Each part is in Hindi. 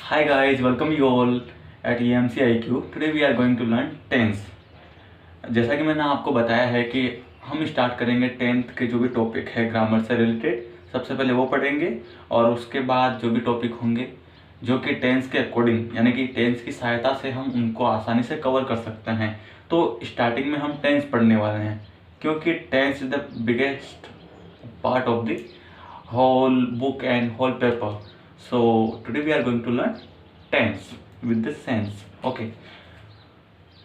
Hi guys, welcome you all at EMC IQ. Today we are going to learn tense. जैसा कि मैंने आपको बताया है कि हम स्टार्ट करेंगे टेंथ के जो भी टॉपिक है ग्रामर से रिलेटेड, सबसे पहले वो पढ़ेंगे और उसके बाद जो भी टॉपिक होंगे जो कि टेंस के अकॉर्डिंग यानी कि टेंस की सहायता से हम उनको आसानी से कवर कर सकते हैं। तो स्टार्टिंग में हम टेंस पढ़ने वाले हैं क्योंकि tense is the biggest part of the whole book and whole paper. So today we are going to learn tense with the sense. Okay,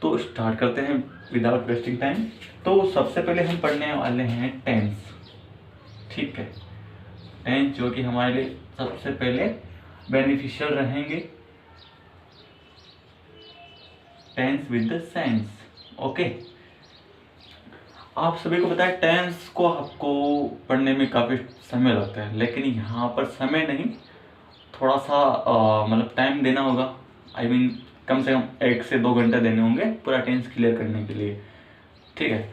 तो स्टार्ट करते हैं विदाउट वेस्टिंग टाइम। तो सबसे पहले हम पढ़ने वाले हैं टेंस। ठीक है, टेंस जो कि हमारे लिए सबसे पहले बेनिफिशियल रहेंगे, tense with the sense. Okay, आप सभी को पता है टेंस को आपको पढ़ने में काफ़ी समय लगता है, लेकिन यहाँ पर समय नहीं, थोड़ा सा मतलब टाइम देना होगा। आई मीन कम से कम 1 से 2 घंटे देने होंगे पूरा टेंस क्लियर करने के लिए। ठीक है,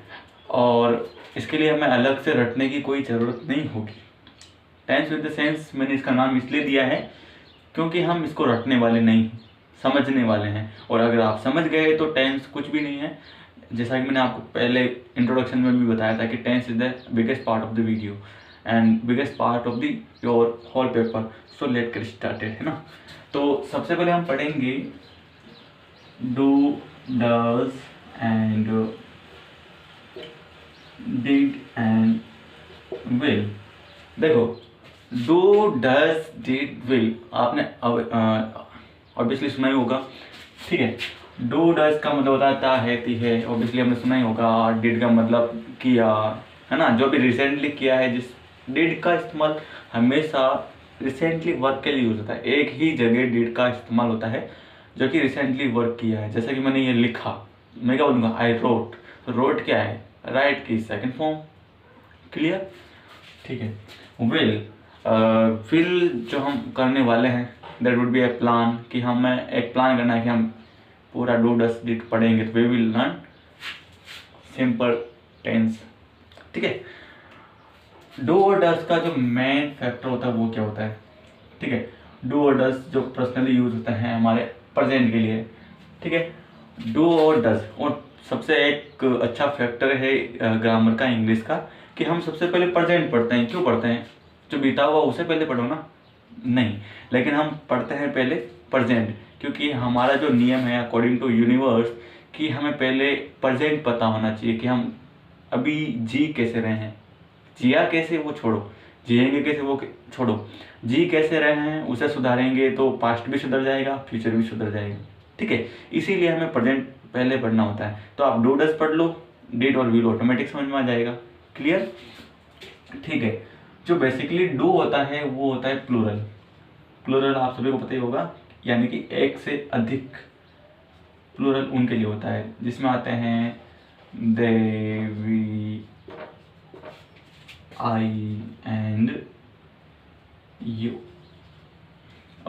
और इसके लिए हमें अलग से रटने की कोई ज़रूरत नहीं होगी। टेंस विद द सेंस मैंने इसका नाम इसलिए दिया है क्योंकि हम इसको रटने वाले नहीं, समझने वाले हैं। और अगर आप समझ गए तो टेंस कुछ भी नहीं है। जैसा कि मैंने आपको पहले इंट्रोडक्शन में भी बताया था कि tense is the biggest part of the video and biggest part of the your whole paper. So let get started, है ना। तो सबसे पहले हम पढ़ेंगे do, does and did and will. देखो, डू, डज, डिड, विल आपने ऑब्वियसली सुना ही होगा। ठीक है, डू डज का मतलब होता है ती है, ऑब्वियसली हमने सुना ही होगा। डिड का मतलब किया, है ना, जो भी रिसेंटली किया है। जिस डिड का इस्तेमाल हमेशा रिसेंटली वर्क के लिए यूज होता है। एक ही जगह डिड का इस्तेमाल होता है जो कि रिसेंटली वर्क किया है। जैसा कि मैंने ये लिखा, मैं क्या बोलूँगा, आई रोट। तो रोट क्या है, राइट की सेकंड फॉर्म। क्लियर, ठीक है। विल जो हम करने वाले हैं, that would be A plan, कि हमें एक प्लान करना है कि हम पूरा डू डज डिड पढ़ेंगे। तो we will learn simple tense. ठीक है, डू और डज का जो मेन फैक्टर होता है वो क्या होता है। ठीक है, डू और डज जो पर्सनली यूज होता है हमारे प्रेजेंट के लिए। ठीक है, डू और डज। और सबसे एक अच्छा फैक्टर है ग्रामर का, इंग्लिश का, कि हम सबसे पहले प्रेजेंट पढ़ते हैं। क्यों पढ़ते हैं, जो बीता हुआ उसे पहले पढ़ो ना, नहीं, लेकिन हम पढ़ते हैं पहले प्रेजेंट, क्योंकि हमारा जो नियम है अकॉर्डिंग टू यूनिवर्स कि हमें पहले प्रेजेंट पता होना चाहिए कि हम अभी जी कैसे रहे हैं। जिया कैसे वो छोड़ो, जिएंगे कैसे वो छोड़ो, जी कैसे रहे हैं उसे सुधारेंगे तो पास्ट भी सुधर जाएगा, फ्यूचर भी सुधर जाएगा। ठीक है, इसीलिए हमें प्रेजेंट पहले पढ़ना होता है। तो आप डू डज पढ़ लो, डिड और विल ऑटोमेटिक समझ में आ जाएगा। क्लियर, ठीक है। जो बेसिकली डू होता है वो होता है प्लूरल। प्लूरल आप सभी को पता ही होगा, यानी कि एक से अधिक। प्लूरल उनके लिए होता है जिसमें आते हैं they, we, I and you.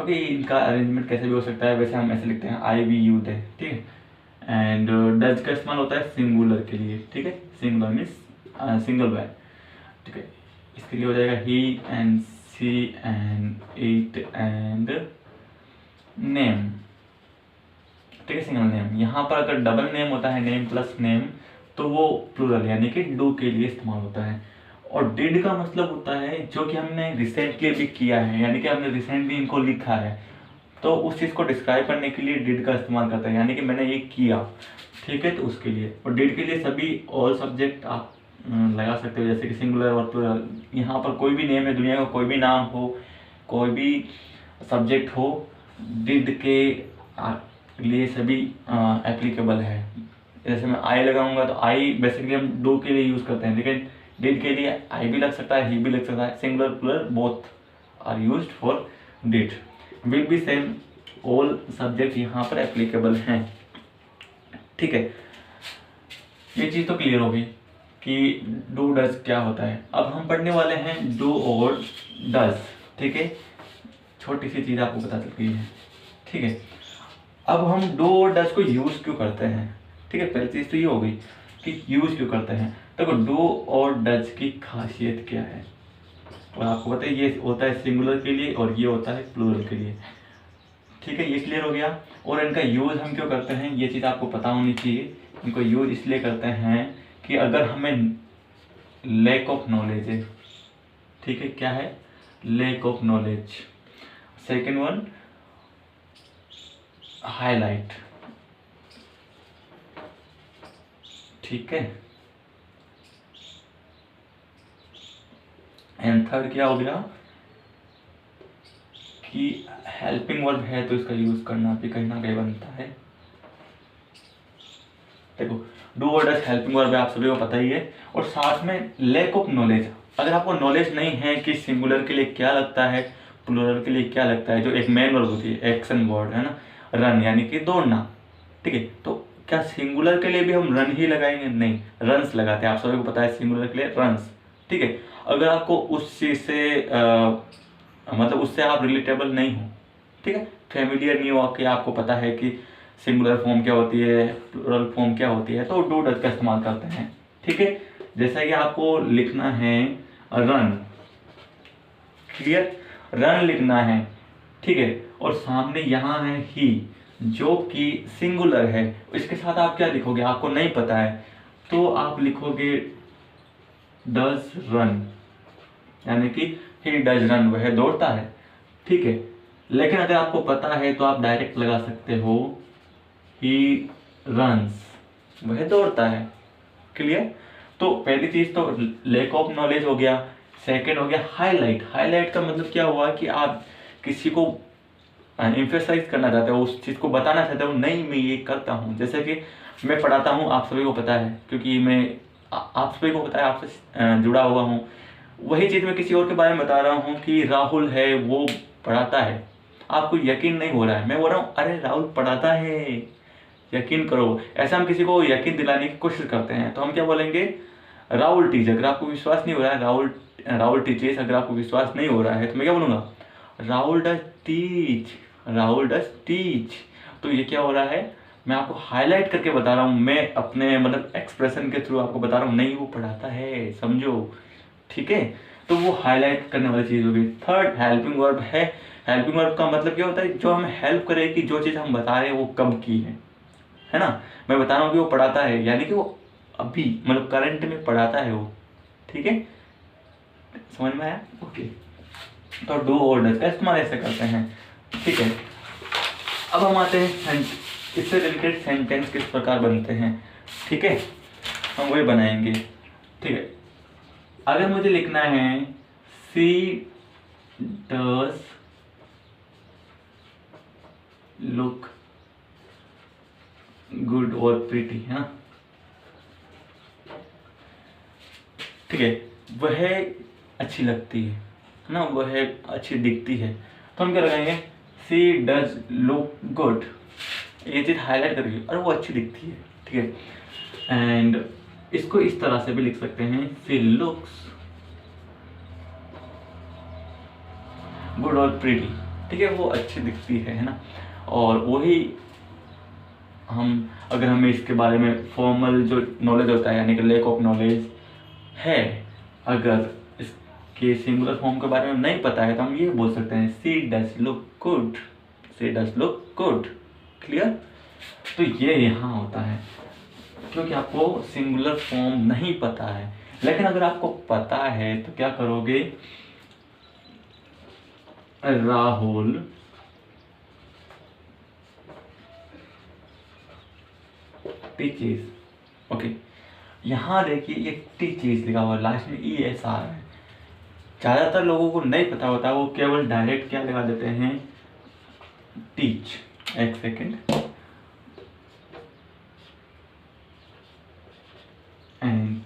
Okay, इनका अरेंजमेंट कैसे भी हो सकता है, वैसे हम ऐसे लिखते हैं आई, वी, यू, दे। ठीक है, एंड डज का इस्तेमाल होता है सिंगुलर के लिए। ठीक है, सिंगुलर मीन्स सिंगल वे। ठीक है, इसके लिए हो जाएगा he and she and it and name. ठीक है, सिंगल नेम। यहाँ पर अगर डबल नेम होता है, नेम प्लस नेम, तो वो प्लूरल यानी कि डू के लिए इस्तेमाल होता है। और डिड का मतलब होता है जो कि हमने रिसेंटली भी किया है, यानी कि हमने रिसेंटली इनको लिखा है, तो उस चीज़ को डिस्क्राइब करने के लिए डिड का इस्तेमाल करते हैं, यानी कि मैंने ये किया। ठीक है, तो उसके लिए। और डिड के लिए सभी ऑल सब्जेक्ट आप लगा सकते हो, जैसे कि सिंगुलर और प्लूरल। यहाँ पर कोई भी नेम है, दुनिया का कोई भी नाम हो, कोई भी सब्जेक्ट हो, डिड के लिए सभी एप्लीकेबल है। जैसे मैं आई लगाऊंगा तो आई बेसिकली हम डू के लिए यूज़ करते हैं, लेकिन डिड के लिए आई भी लग सकता है, ही भी लग सकता है। Singular plural both are used for did. Will be same, all subject यहाँ पर एप्लीकेबल हैं। ठीक है, ये चीज़ तो क्लियर होगी कि डू डज क्या होता है। अब हम पढ़ने वाले हैं डू और डज। ठीक है, छोटी सी चीज़ आपको पता चल गई है। ठीक है, अब हम डू और डज को यूज़ क्यों करते हैं। ठीक है, पहली चीज़ तो ये हो गई कि यूज़ क्यों करते हैं। देखो, डू और डज की खासियत क्या है, और आपको पता है ये होता है सिंगुलर के लिए और ये होता है प्लूरल के लिए। ठीक है, ये क्लियर हो गया। और इनका यूज़ हम क्यों करते हैं ये चीज़ आपको पता होनी चाहिए। इनको यूज़ इसलिए करते हैं कि अगर हमें लैक ऑफ नॉलेज है, ठीक है, क्या है, lack of knowledge. Second one, highlight, ठीक है। एंड थर्ड क्या हो गया कि हेल्पिंग वर्ब है तो इसका यूज करना भी कहीं ना कहीं बनता है। देखो, डू और डज हेल्पिंग वर्ब है, आप सभी को पता ही है। और साथ में लैक ऑफ नॉलेज, अगर आपको नॉलेज नहीं है कि सिंगुलर के लिए क्या लगता है, प्लूरल के लिए क्या लगता है, जो एक मेन वर्ब होती है, एक्शन वर्ड है ना, रन यानी कि दौड़ना, ठीक है। तो क्या सिंगुलर के लिए भी हम रन ही लगाएंगे? नहीं, रन्स लगाते हैं, आप सभी को पता है सिंगुलर के लिए रन्स, ठीक है। अगर आपको उस चीज से मतलब उससे आप रिलेटेबल नहीं हो, ठीक है, फेमिलियर नहीं हो कि आपको पता है कि सिंगुलर फॉर्म क्या होती है, प्लूरल फॉर्म क्या होती है, तो डू डज का इस्तेमाल करते हैं, ठीक है। जैसा कि आपको लिखना है रन, क्लियर, रन लिखना है, ठीक है, और सामने यहाँ है ही जो कि सिंगुलर है, इसके साथ आप क्या लिखोगे, आपको नहीं पता है तो आप लिखोगे डज रन, यानी कि ही डज रन, वह दौड़ता है, ठीक है। लेकिन अगर आपको पता है तो आप डायरेक्ट लगा सकते हो ही रन्स, वह दौड़ता है, क्लियर। तो पहली चीज तो लैक ऑफ नॉलेज हो गया। सेकंड हो गया हाईलाइट। हाईलाइट का मतलब क्या हुआ कि आप किसी को एम्फेसाइज करना चाहते हो, उस चीज को बताना चाहते हो, नहीं मैं ये करता हूँ। जैसे कि मैं पढ़ाता हूँ, आप सभी को पता है, क्योंकि मैं आप सभी को पता है, आपसे जुड़ा हुआ हूँ। वही चीज मैं किसी और के बारे में बता रहा हूँ कि राहुल है वो पढ़ाता है, आपको यकीन नहीं हो रहा है, मैं बोल रहा हूँ अरे राहुल पढ़ाता है, यकीन करो। ऐसा हम किसी को यकीन दिलाने की कोशिश करते हैं तो हम क्या बोलेंगे, राहुल टीच। अगर आपको विश्वास नहीं हो रहा है, राहुल टीचेस, अगर आपको विश्वास नहीं हो रहा है तो मैं क्या बोलूँगा, Rahul does teach, Rahul does teach. तो ये क्या हो रहा है, मैं आपको हाईलाइट करके बता रहा हूँ, मैं अपने मतलब एक्सप्रेशन के थ्रू आपको बता रहा हूँ, नहीं वो पढ़ाता है, समझो, ठीक है। तो वो हाईलाइट करने वाली चीज़ होगी। थर्ड हेल्पिंग वर्ब है। हेल्पिंग वर्ब का मतलब क्या होता है, जो हमें हेल्प करे कि जो चीज़ हम बता रहे हैं वो कब की है ना। मैं बता रहा हूँ कि वो पढ़ाता है, यानी कि वो अभी मतलब करंट में पढ़ाता है वो, ठीक है, समझ में आया, ओके। तो डू और डज का इस्तेमाल ऐसे करते हैं, ठीक है। अब हम आते हैं इससे रिलेटेड सेंटेंस किस प्रकार बनते हैं, ठीक है, हम वही बनाएंगे, ठीक है। अगर मुझे लिखना है सी डज लुक गुड और प्रीटी, है ना, ठीक है, वह अच्छी लगती है ना, वह अच्छी दिखती है, तो हम क्या लगाएंगे, सी डज लुक गुड, ये चीज हाईलाइट करेगी, और वो अच्छी दिखती है, ठीक है। एंड इसको इस तरह से भी लिख सकते हैं, सी लुक्स गुड और प्रीटी, ठीक है, वो अच्छी दिखती है ना। और वही हम अगर हमें इसके बारे में फॉर्मल जो नॉलेज होता है, यानी कि लैक ऑफ नॉलेज है, अगर इसके सिंगुलर फॉर्म के बारे में नहीं पता है तो हम ये बोल सकते हैं, she does look good, she does look good, clear. तो ये यहाँ होता है क्योंकि आपको सिंगुलर फॉर्म नहीं पता है। लेकिन अगर आपको पता है तो क्या करोगे, राहुल टीचेस, ओके, यहाँ देखिए ये टीचेस लिखा हुआ है, लास्ट में ई एस आ रहा है। ज़्यादातर लोगों को नहीं पता होता, वो केवल डायरेक्ट क्या लगा देते हैं, टीच, एक सेकेंड, एंड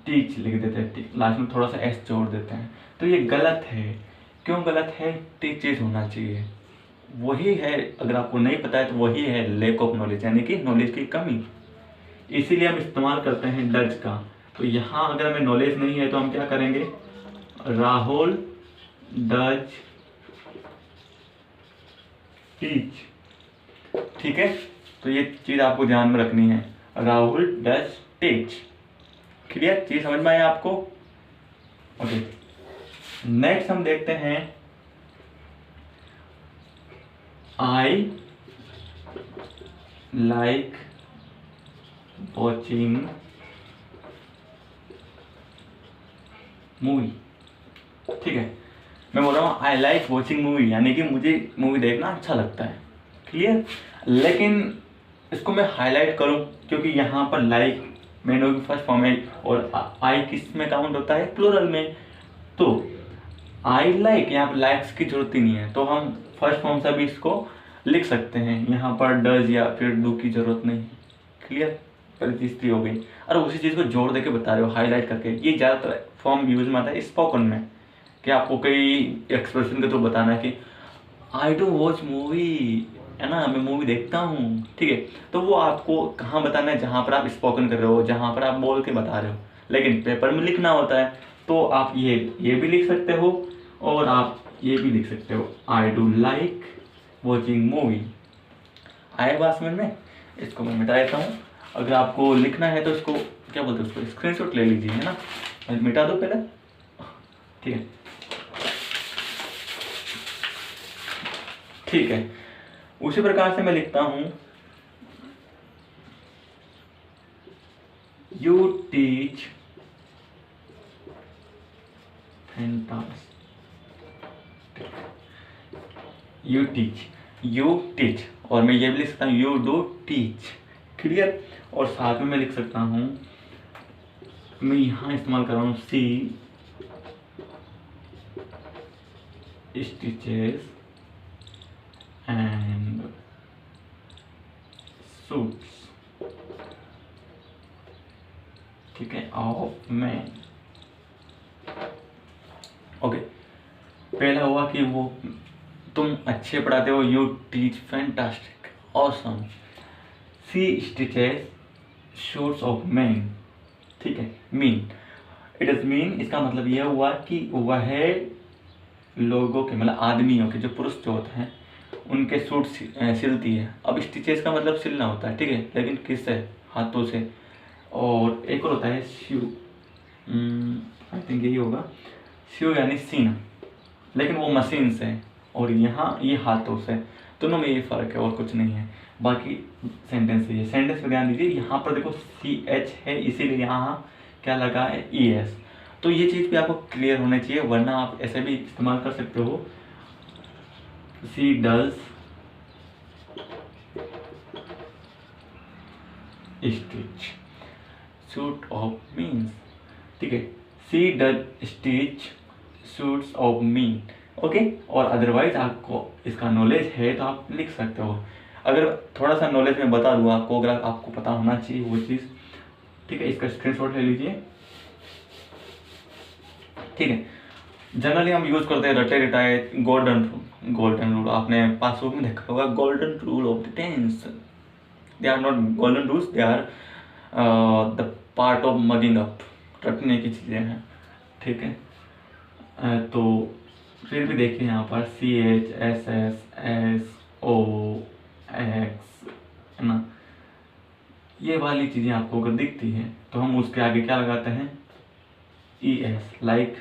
टीच लिख देते हैं, लास्ट में थोड़ा सा एस जोड़ देते हैं, तो ये गलत है। क्यों गलत है, टीचेस होना चाहिए, वही है। अगर आपको नहीं पता है तो वही है लैक ऑफ नॉलेज, यानी कि नॉलेज की कमी, इसीलिए हम इस्तेमाल करते हैं डज का। तो यहाँ अगर हमें नॉलेज नहीं है तो हम क्या करेंगे, राहुल डज टीच, ठीक है। तो ये चीज आपको ध्यान में रखनी है, राहुल डज टीच, क्लियर, चीज समझ में आया आपको, ओके। नेक्स्ट हम देखते हैं आई लाइक वॉचिंग मूवी। ठीक है, मैं बोल रहा हूँ आई लाइक वॉचिंग मूवी, यानी कि मुझे मूवी देखना अच्छा लगता है। क्लियर। लेकिन इसको मैं हाईलाइट करूँ क्योंकि यहाँ पर लाइक मेनू की फर्स्ट फॉर्म है और आई किस में काउंट होता है, प्लूरल में। तो आई लाइक, यहाँ पर लाइक्स की जरूरत ही नहीं है, तो हम फर्स्ट फॉर्म से भी इसको लिख सकते हैं। यहाँ पर डज या फिर डू की जरूरत नहीं। क्लियर, पहली चीज हो गई। और उसी चीज़ को जोड़ देके बता रहे हो हाईलाइट करके। ये ज़्यादातर फॉर्म यूज में आता है स्पोकन में, कि आपको कई एक्सप्रेशन के थ्रू बताना है कि आई डू वॉच मूवी, है ना, मैं मूवी देखता हूँ। ठीक है, तो वो आपको कहाँ बताना है, जहाँ पर आप स्पोकन कर रहे हो, जहाँ पर आप बोल के बता रहे हो। लेकिन पेपर में लिखना होता है तो आप ये भी लिख सकते हो और आप ये भी लिख सकते हो, I do like watching movie. आए बात समझ में? इसको मैं मिटा देता हूँ। अगर आपको लिखना है तो इसको क्या बोलते हैं, उसको स्क्रीनशॉट ले लीजिए, है ना। मिटा दो पहले, ठीक है। ठीक है, उसी प्रकार से मैं लिखता हूं, you teach fantastic, you teach, और मैं ये भी लिख सकता हूँ यू डू टीच। क्लियर। और साथ में मैं लिख सकता हूं, मैं यहां इस्तेमाल कर रहा हूं सी स्टिचेस एंड सूट्स, ठीक है, ऑफ मैन। ओके, पहला हुआ कि वो तुम अच्छे पढ़ाते हो, you teach fantastic, awesome. See stitches shoots of man, ठीक है, मीन, इट इज मीन, इसका मतलब यह हुआ कि वह लोगों के, मतलब आदमियों के, जो पुरुष जो होते हैं उनके सूट सिलती है। अब स्टिचेस का मतलब सिलना होता है, ठीक है, लेकिन किससे, हाथों से। और एक और होता है स्यू, आई थिंक यही होगा, स्यू यानी सीना, लेकिन वो मशीन से, और यहाँ ये हाथों से। दोनों में ये फ़र्क है और कुछ नहीं है। बाकी सेंटेंस है, ये सेंटेंस पे ध्यान दीजिए। यहाँ पर देखो CH है, इसीलिए यहाँ क्या लगा है, ES। तो ये चीज़ भी आपको क्लियर होना चाहिए, वरना आप ऐसे भी इस्तेमाल कर सकते हो, she does stitch suit of means, ठीक है, she does stitch suits of mean. Okay, और अदरवाइज आपको इसका नॉलेज है तो आप लिख सकते हो। अगर थोड़ा सा नॉलेज मैं बता दूँ आपको, अगर आपको पता होना चाहिए वो चीज़, ठीक है, इसका स्क्रीनशॉट ले लीजिए। ठीक है, जनरली हम यूज करते हैं रटे रटाए गोल्डन रूल। गोल्डन रूल आपने पासबुक में देखा होगा, golden rule of the tense. They are not golden rules, they are the part of mugging up, रटने की चीज़ें हैं। ठीक है, तो फिर भी देखिए यहाँ पर CH SS SO X, है ना, ये वाली चीज़ें आपको अगर दिखती हैं तो हम उसके आगे क्या लगाते हैं, ES, लाइक।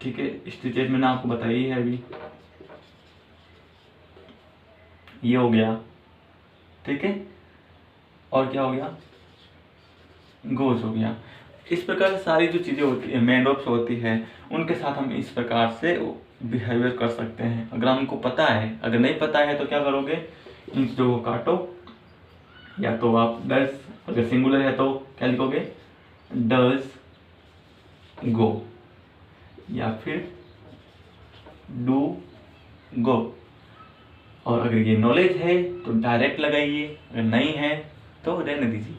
ठीक है, स्टिचेज मैंने आपको बताई है अभी, ये हो गया। ठीक है, और क्या हो गया, गोज हो गया। इस प्रकार से सारी जो चीज़ें होती है, मेन वर्ब्स होती है, उनके साथ हम इस प्रकार से बिहेवियर कर सकते हैं, अगर हमको पता है। अगर नहीं पता है तो क्या करोगे, इन चीज़ों को काटो, या तो आप डज, अगर सिंगुलर है तो क्या लिखोगे, डज गो, या फिर डू गो। और अगर ये नॉलेज है तो डायरेक्ट लगाइए, अगर नहीं है तो रहने दीजिए।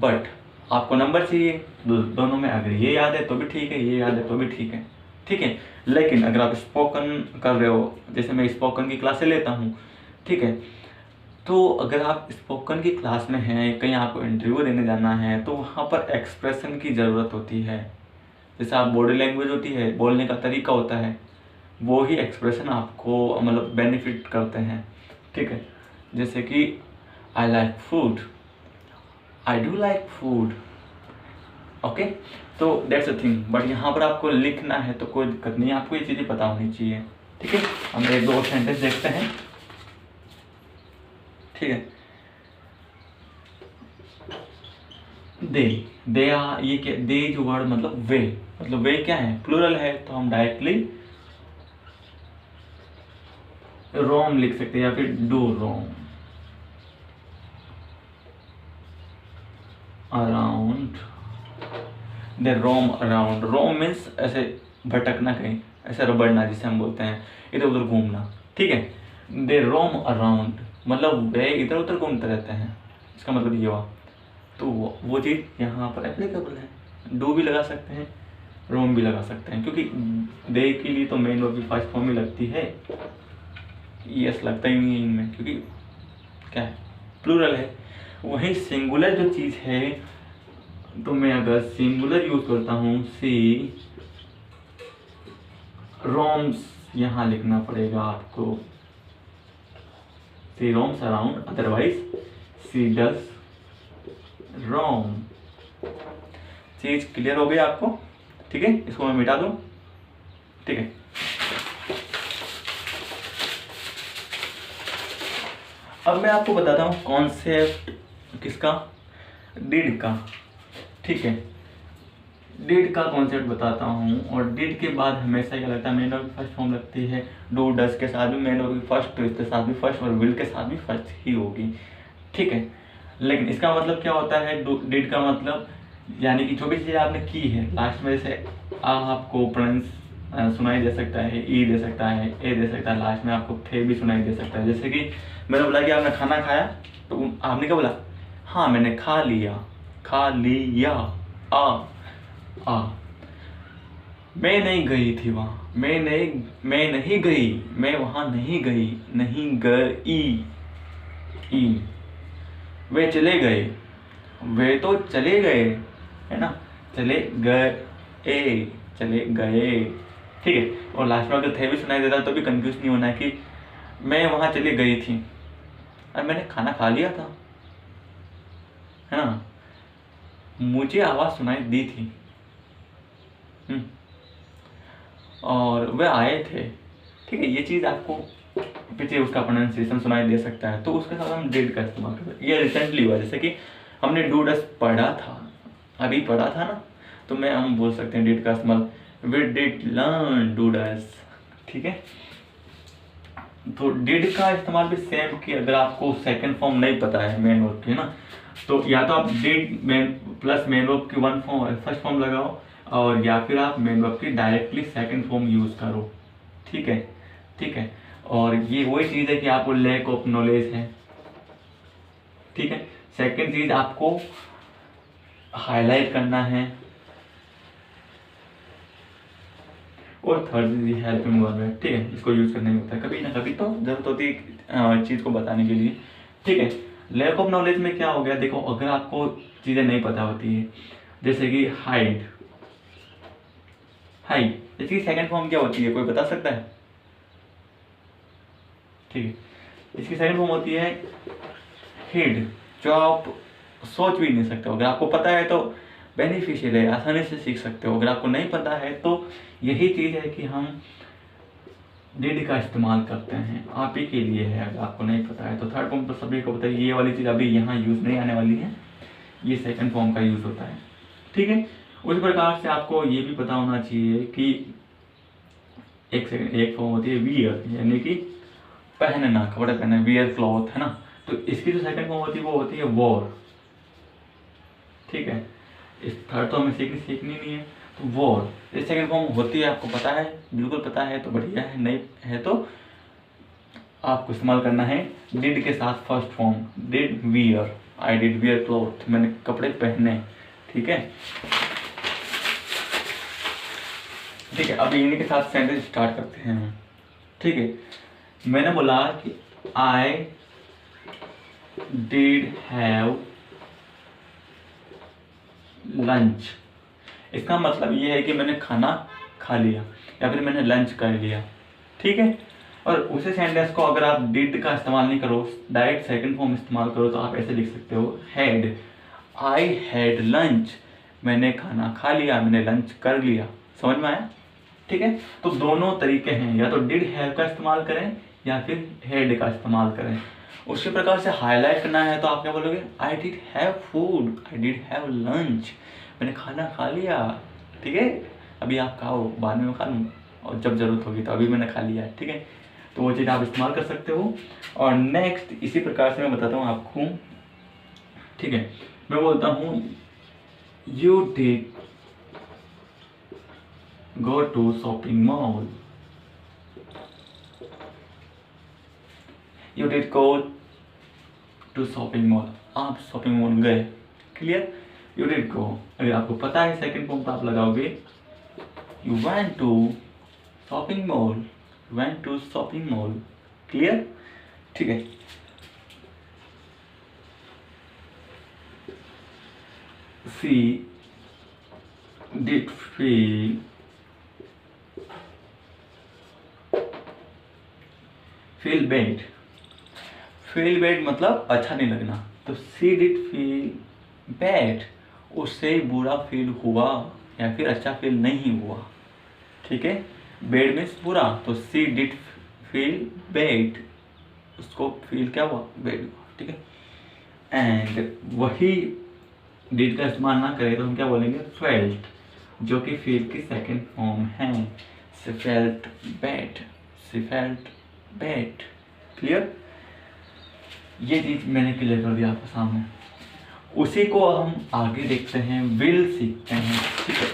बट आपको नंबर चाहिए दोनों में, अगर ये याद है तो भी ठीक है, ये याद है तो भी ठीक है। ठीक है, लेकिन अगर आप स्पोकन कर रहे हो, जैसे मैं स्पोकन की क्लासें लेता हूँ, ठीक है, तो अगर आप स्पोकन की क्लास में हैं, कहीं आपको इंटरव्यू देने जाना है, तो वहाँ पर एक्सप्रेशन की ज़रूरत होती है। जैसे आप बॉडी लैंग्वेज होती है, बोलने का तरीका होता है, वो ही एक्सप्रेशन आपको मतलब बेनिफिट करते हैं। ठीक है, जैसे कि I like food, I do like food. Okay, तो दैट्स अ थिंग। बट यहाँ पर आपको लिखना है तो कोई दिक्कत नहीं है, आपको ये चीज़ें पता होनी चाहिए। ठीक है, हम एक दो सेंटेंस देखते हैं। ठीक है, दे ये क्या, दे जो वर्ड मतलब वे, मतलब वे क्या है, प्लूरल है, तो हम डायरेक्टली रोम लिख सकते हैं या फिर do roam around. They roam around, roam means ऐसे भटकना कहीं, ऐसे रबड़ना जिसे हम बोलते हैं, इधर उधर घूमना। ठीक है, दे रोम अराउंड मतलब वे इधर उधर घूमते रहते हैं, इसका मतलब ये हुआ। तो वो चीज़ यहाँ पर एप्लीकेबल है, डू भी लगा सकते हैं, रोम भी लगा सकते हैं, क्योंकि दे के लिए तो मेन वर्ब की फर्स्ट फॉर्म ही लगती है, यस लगता ही नहीं है इनमें, क्योंकि क्या है, प्लूरल है। वहीं सिंगुलर जो चीज़ है, तो मैं अगर सिंगुलर यूज करता हूँ, सी रोम्स, यहाँ लिखना पड़ेगा आपको, she roams around, otherwise she does roam. चीज क्लियर हो गई आपको? ठीक है, इसको मैं मिटा दूं। ठीक है, अब मैं आपको बताता हूँ कॉन्सेप्ट किसका, डिड का। ठीक है, डिड का कॉन्सेप्ट बताता हूँ, और डिड के बाद हमेशा क्या लगता है, मेन वर्ब की फर्स्ट फॉर्म लगती है, डू डस के साथ भी मेन वर्ब की फर्स्ट, तो इसके साथ भी फर्स्ट, और विल के साथ भी फर्स्ट ही होगी। ठीक है, लेकिन इसका मतलब क्या होता है, डिड का मतलब यानी कि जो भी चीज़ आपने की है, लास्ट में से आपको प्रोनाउंस सुनाई दे सकता है, ई दे सकता है, ए दे सकता है, लास्ट में आपको थे भी सुनाई दे सकता है। जैसे कि मैंने बोला कि आपने खाना खाया, तो आपने क्या बोला, हाँ मैंने खा लिया, खा लिया, आ। मैं नहीं गई थी वहाँ, मैं नहीं गई, मैं वहाँ नहीं गई, नहीं गई, ई। वे चले गए, वे तो चले गए, है ना, चले गए, चले गए। ठीक है, और लास्ट में अगर थे भी सुनाई देता तो भी कंफ्यूज नहीं होना है कि मैं वहाँ चली गई थी और मैंने खाना खा लिया था, है ना, मुझे आवाज़ सुनाई दी थी, और वे आए थे। ठीक है, ये चीज़ आपको पीछे उसका प्रोनाउंसिएशन सुनाई दे सकता है, तो उसके साथ हम डिड का इस्तेमाल करते हैं। ये रिसेंटली हुआ, जैसे कि हमने डू डस पढ़ा था, अभी पढ़ा था ना, तो मैं हम बोल सकते हैं डिड का इस्तेमाल, we did learn do does. ठीक है, तो डिड का इस्तेमाल भी सेम, कि अगर आपको सेकंड फॉर्म नहीं पता है मेन वर्ब की, है ना, तो या तो आप did main plus main verb की वन फॉर्म फर्स्ट फॉर्म लगाओ, और या फिर आप मेन वर्ब की डायरेक्टली सेकंड फॉर्म यूज करो। ठीक है, ठीक है, और ये वही चीज़ है कि आपको लैक ऑफ नॉलेज है। ठीक है, सेकंड चीज आपको हाईलाइट करना है, और थर्ड चीज हेल्पिंग वर्ब है। ठीक है, इसको यूज करना ही होता है, कभी ना कभी तो जरूरत होती है चीज को बताने के लिए। ठीक है, लैक ऑफ नॉलेज में क्या हो गया, देखो अगर आपको चीजें नहीं पता होती है, जैसे कि हाइड, हाइड इसकी सेकंड फॉर्म क्या होती है, कोई बता सकता है? ठीक है, इसकी सेकंड फॉर्म होती है हिड, जो आप सोच भी नहीं सकते हो। अगर आपको पता है तो बेनिफिशियल है, आसानी से सीख सकते हो। अगर आपको नहीं पता है तो यही चीज़ है कि हम डिड का इस्तेमाल करते हैं, आप ही के लिए है। अगर आपको नहीं पता है तो थर्ड फॉर्म तो सभी को पता है, ये वाली चीज़ अभी यहाँ यूज़ नहीं आने वाली है, ये सेकंड फॉर्म का यूज़ होता है। ठीक है, उस प्रकार से आपको ये भी पता होना चाहिए कि एक फॉर्म होती है वियर, यानी कि पहनना, कपड़े पहनना, वियर क्लॉथ, है ना, तो इसकी जो सेकंड फॉर्म होती है वो होती है वॉर। ठीक है, इस थर्ड तो हमें सीखनी नहीं है, तो वॉर इस सेकंड फॉर्म होती है, आपको पता है, बिल्कुल पता है तो बढ़िया है, नहीं है तो आपको इस्तेमाल करना है डिड के साथ first form, did wear, I did wear cloth, मैंने कपड़े पहने। ठीक है, ठीक है, अब इन्हीं के साथ सेंटेंस स्टार्ट करते हैं हम। ठीक है, मैंने बोला कि आई डिड हैव लंच, इसका मतलब ये है कि मैंने खाना खा लिया या फिर मैंने लंच कर लिया। ठीक है, और उसी सेंटेंस को अगर आप डिड का इस्तेमाल नहीं करो, डायरेक्ट सेकंड फॉर्म इस्तेमाल करो, तो आप ऐसे लिख सकते हो हैड, आई हैड लंच, मैंने खाना खा लिया, मैंने लंच कर लिया। समझ में आया? ठीक ठीक है, तो दोनों तरीके हैं, या तो डिड हैव का इस्तेमाल करें या फिर हैड का इस्तेमाल करें। उसी प्रकार से हाईलाइट करना है तो आप क्या बोलोगे, I did have food, I did have lunch, मैंने खाना खा लिया। ठीक है, अभी आप खाओ, बाद में मैं खा लूँ, और जब ज़रूरत होगी तो अभी मैंने खा लिया है। ठीक है, तो वो चीज़ आप इस्तेमाल कर सकते हो। और नेक्स्ट इसी प्रकार से मैं बताता हूँ आपको। ठीक है, मैं बोलता हूँ you did go to shopping mall, you did go to shopping mall, आप शॉपिंग मॉल गए। क्लियर, यू डिड गो, अगर आपको पता है सेकंड फॉर्म तो आप लगाओगे you went to shopping mall, went to shopping mall. Clear, ठीक है। She did feel bad, feel bad मतलब अच्छा नहीं लगना, तो सी डिड फील बैड, उससे बुरा फील हुआ या फिर अच्छा फील नहीं हुआ। ठीक है, बैड मीन्स बुरा, तो सी डिड फील बैड, उसको फील क्या हुआ, बैड हुआ। ठीक है, एंड वही डिड का इस्तेमाल ना करें तो हम क्या बोलेंगे, फेल्ट, जो कि फील की सेकंड फॉर्म है। सी फेल्ट बैड, सी फेल्ट बैड। क्लियर, ये चीज मैंने क्लियर कर दिया आपके सामने। उसी को हम आगे देखते हैं, विल सीखते हैं। ठीक है,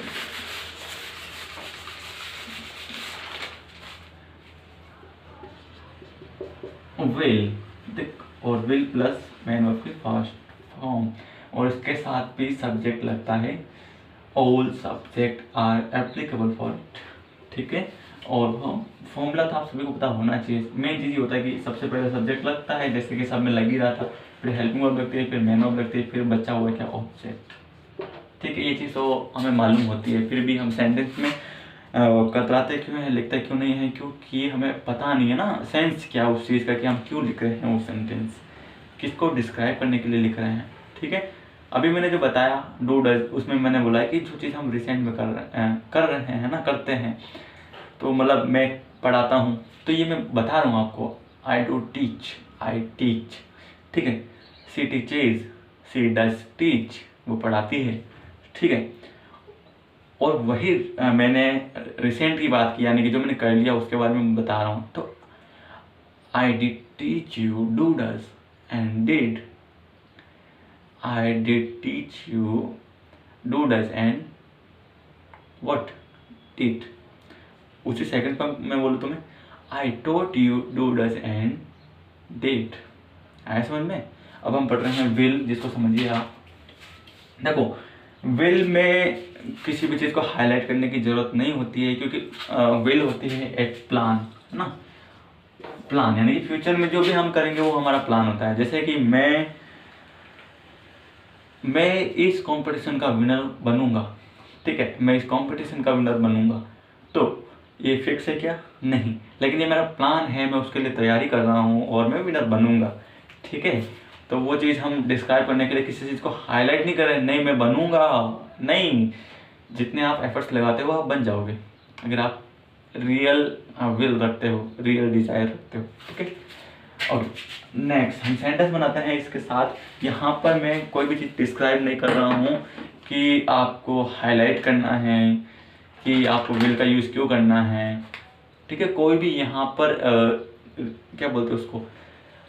विल और विल प्लस मैन वर्ब की फर्स्ट फॉर्म, और इसके साथ भी सब्जेक्ट लगता है, all subject are applicable for it. ठीक है, और फॉर्मूला तो आप सभी को पता होना चाहिए। मेन चीज़ ये होता है कि सबसे पहले सब्जेक्ट लगता है, जैसे कि सब में लग ही रहा था, फिर हेल्पिंग वर्ब लगती है, फिर मैन वर्ब लगती है, फिर बच्चा हुआ क्या, ऑब्जेक्ट। ठीक है, ये चीज़ तो हमें मालूम होती है, फिर भी हम सेंटेंस में कतराते क्यों हैं, लिखते क्यों नहीं है, क्योंकि हमें पता नहीं है ना सेंस क्या उस चीज़ का, कि हम क्यों लिख रहे हैं वो सेंटेंस, किसको डिस्क्राइब करने के लिए लिख रहे हैं। ठीक है, अभी मैंने जो बताया डू डज, उसमें मैंने बोला है कि जो चीज़ हम रिसेंट में कर रहे हैं ना, करते हैं, तो मतलब मैं पढ़ाता हूँ, तो ये मैं बता रहा हूँ आपको, I do teach, I teach. ठीक है, सी टीचेज, सी डज टीच, वो पढ़ाती है। ठीक है, और वही मैंने रिसेंट की बात की, यानी कि जो मैंने कर लिया उसके बारे में बता रहा हूँ। तो I did teach you do does and did, I did teach you do does and what, did. उसी सेकंड पर मैं बोलूँ तुम्हें, I taught you do does and did. आया समझ में। अब हम पढ़ रहे हैं विल, जिसको समझिए आप। देखो, विल में किसी भी चीज़ को हाईलाइट करने की जरूरत नहीं होती है, क्योंकि विल होती है एक प्लान, है ना, प्लान, यानी कि फ्यूचर में जो भी हम करेंगे वो हमारा प्लान होता है। जैसे कि मैं इस कंपटीशन का विनर बनूंगा। ठीक है, मैं इस कंपटीशन का विनर बनूंगा, तो ये फिक्स है क्या, नहीं, लेकिन ये मेरा प्लान है, मैं उसके लिए तैयारी कर रहा हूँ और मैं विनर बनूंगा। ठीक है, तो वो चीज़ हम डिस्क्राइब करने के लिए किसी चीज़ को हाईलाइट नहीं कर रहे, नहीं मैं बनूंगा, नहीं, जितने आप एफर्ट्स लगाते हो आप बन जाओगे, अगर आप रियल विल रखते हो, रियल डिजायर रखते हो। ठीक है, और नेक्स्ट हम सेंटेंस बनाते हैं इसके साथ। यहाँ पर मैं कोई भी चीज़ डिस्क्राइब नहीं कर रहा हूँ कि आपको हाईलाइट करना है, कि आपको विल का यूज़ क्यों करना है। ठीक है, कोई भी यहाँ पर क्या बोलते हैं उसको,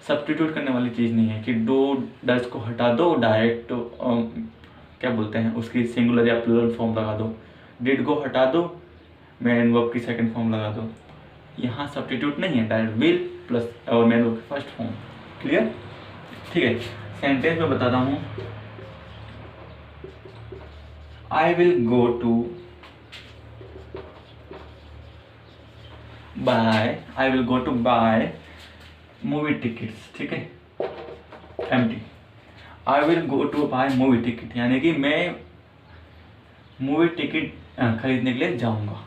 सब्स्टिट्यूट करने वाली चीज़ नहीं है कि डू डज को हटा दो, डायरेक्ट क्या बोलते हैं उसकी सिंगुलर या प्लूरल फॉर्म लगा दो, डिड को हटा दो, मेन वर्ब की सेकंड फॉर्म लगा दो। यहाँ सब्स्टिट्यूट नहीं है, डायरेक्ट विल प्लस और मेन वर्ब की फर्स्ट फॉर्म। क्लियर, ठीक है। सेंटेंस में बताता हूँ, I will go to buy movie tickets. ठीक है, empty, I will go to buy movie ticket, यानी कि मैं मूवी टिकट खरीदने के लिए जाऊंगा।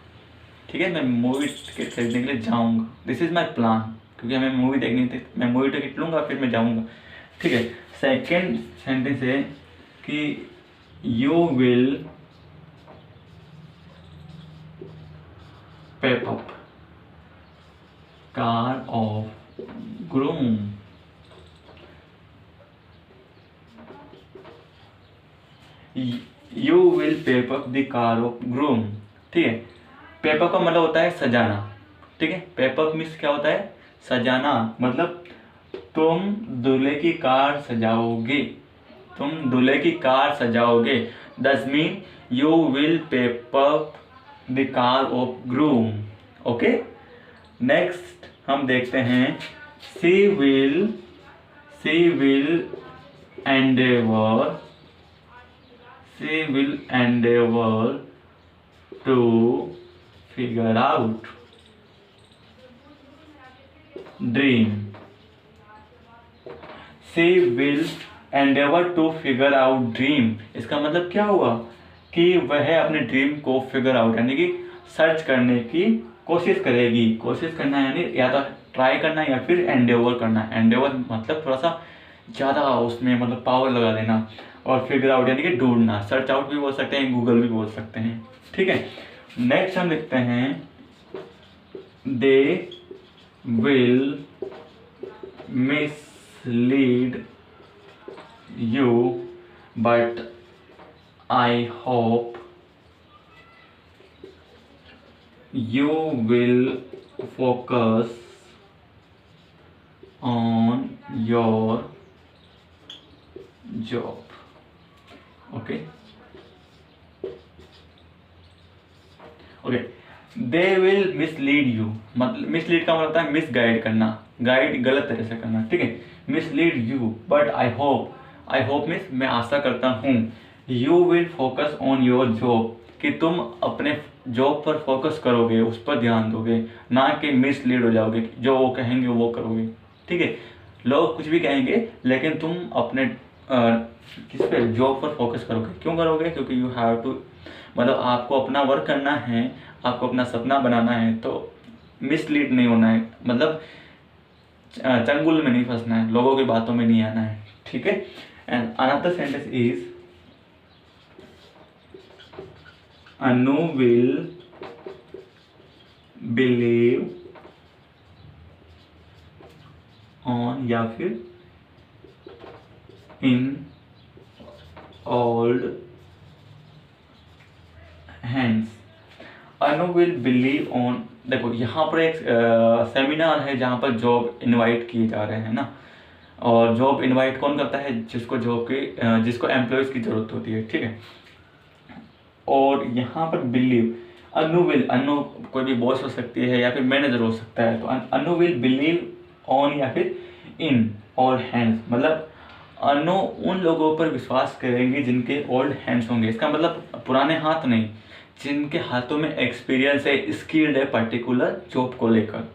ठीक है, मैं मूवी टिकट खरीदने के लिए जाऊंगा, दिस इज माई प्लान, क्योंकि हमें मूवी देखनी थी, मैं मूवी टिकट लूंगा फिर मैं जाऊंगा। ठीक है, सेकेंड सेंटेंस है कि you will pep up, car of groom. You will pep up the car of groom. ठीक है, पेप अप का मतलब होता है सजाना। ठीक है, पेप अप मीन्स क्या होता है? सजाना। मतलब तुम दूल्हे की कार सजाओगे, तुम दूल्हे की कार सजाओगे। This mean you will pep up the car of groom. Okay, next हम देखते हैं she will endeavour to figure out dream. She will endeavour to figure out dream. इसका मतलब क्या हुआ कि वह अपने ड्रीम को फिगर आउट यानी कि सर्च करने की कोशिश करेगी। कोशिश करना यानी या तो ट्राई करना या फिर एंडेवर करना। एंडेवर मतलब थोड़ा सा ज़्यादा उसमें मतलब पावर लगा देना, और फिगर आउट यानी कि ढूंढना। सर्च आउट भी बोल सकते हैं, गूगल भी बोल सकते हैं। ठीक है, नेक्स्ट हम लिखते हैं they will mislead you, but I hope you will focus on your job. Okay. They will mislead you, मतलब मिसलीड का मतलब होता है मिसगाइड करना, गाइड गलत तरह से करना। ठीक है, mislead you, but I hope means मैं आशा करता हूँ, you will focus on your job, कि तुम अपने जॉब पर फोकस करोगे, उस पर ध्यान दोगे, ना कि मिसलीड हो जाओगे, जो वो कहेंगे वो करोगे। ठीक है, लोग कुछ भी कहेंगे लेकिन तुम अपने किस पे, जॉब पर फोकस करोगे। क्यों करोगे? क्योंकि यू हैव टू, मतलब आपको अपना वर्क करना है, आपको अपना सपना बनाना है, तो मिसलीड नहीं होना है, मतलब चंगुल में नहीं फंसना है, लोगों की बातों में नहीं आना है। ठीक है, and another sentence is Anu will believe on या फिर in old hands. Anu will believe on, देखो यहाँ पर एक सेमिनार है जहाँ पर जॉब इनवाइट किए जा रहे हैं ना, और जॉब इनवाइट कौन करता है? जिसको जॉब की जिसको एम्प्लॉयज़ की ज़रूरत होती है। ठीक है, और यहाँ पर बिलीव, अनु विल, अनु कोई भी बॉस हो सकती है या फिर मैनेजर हो सकता है, तो अनु विल बिलीव ऑन या फिर इन ओल्ड हैंड्स, मतलब अनु उन लोगों पर विश्वास करेंगे जिनके ओल्ड हैंड्स होंगे। इसका मतलब पुराने हाथ नहीं, जिनके हाथों में एक्सपीरियंस है, स्किल्ड है पर्टिकुलर जॉब को लेकर।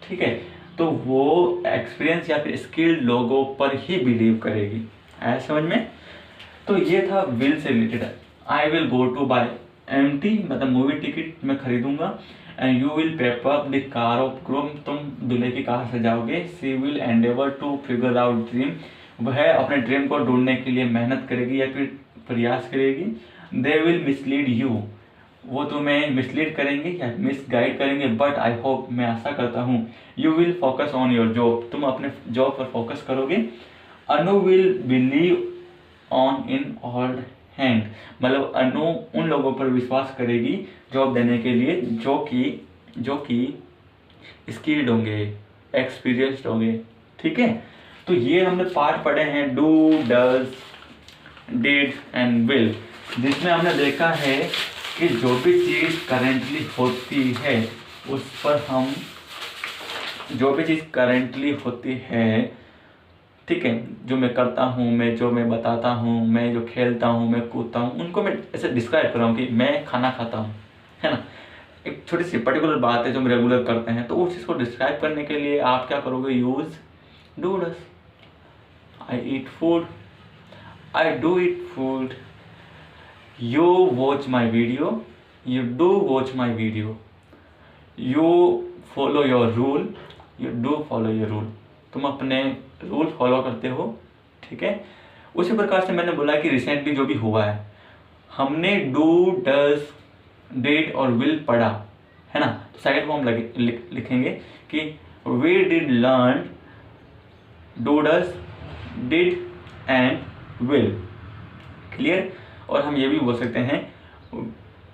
ठीक है, तो वो एक्सपीरियंस या फिर स्किल्ड लोगों पर ही बिलीव करेगी। आया समझ में? तो ये था विल से related. I will go to buy empty, मतलब मूवी टिकट मैं खरीदूंगा। And you will pep up the car of groom, तुम दूल्हे की कार सजाओगे। She will endeavour to figure out dream, वह अपने ड्रीम को ढूंढने के लिए मेहनत करेगी या फिर प्रयास करेगी। दे विल मिसलीड यू, वो तुम्हें मिसलीड करेंगे या मिसगाइड करेंगे। बट आई होप, मैं आशा करता हूँ, you will focus on your job, तुम अपने जॉब पर फोकस करोगे। Anu will believe on in old hand, मतलब अनु उन लोगों पर विश्वास करेगी जॉब देने के लिए जो कि स्किल्ड होंगे, एक्सपीरियंस्ड होंगे। ठीक है, तो ये हमने पार्ट पढ़े हैं do, does, did and will, जिसमें हमने देखा है कि जो भी चीज़ करेंटली होती है उस पर हम, जो भी चीज़ करेंटली होती है, ठीक है, जो मैं करता हूँ, जो मैं बताता हूँ, मैं जो खेलता हूँ, मैं कूदता हूँ, उनको मैं ऐसे डिस्क्राइब कर रहा हूँ कि मैं खाना खाता हूँ, है ना। एक छोटी सी पर्टिकुलर बात है जो हम रेगुलर करते हैं, तो उस चीज़ को डिस्क्राइब करने के लिए आप क्या करोगे? Use do does. I eat food, I do eat food. You watch my video, you do watch my video. You follow your rule, you do follow your rule. तुम अपने रूल फॉलो करते हो। ठीक है, उसी प्रकार से मैंने बोला कि रिसेंटली जो भी हुआ है, हमने डू, डज, डिड और विल पढ़ा, है ना। तो सेकंड फॉर्म लिखेंगे कि we did learn, do, does, did and will. Clear. और हम ये भी बोल सकते हैं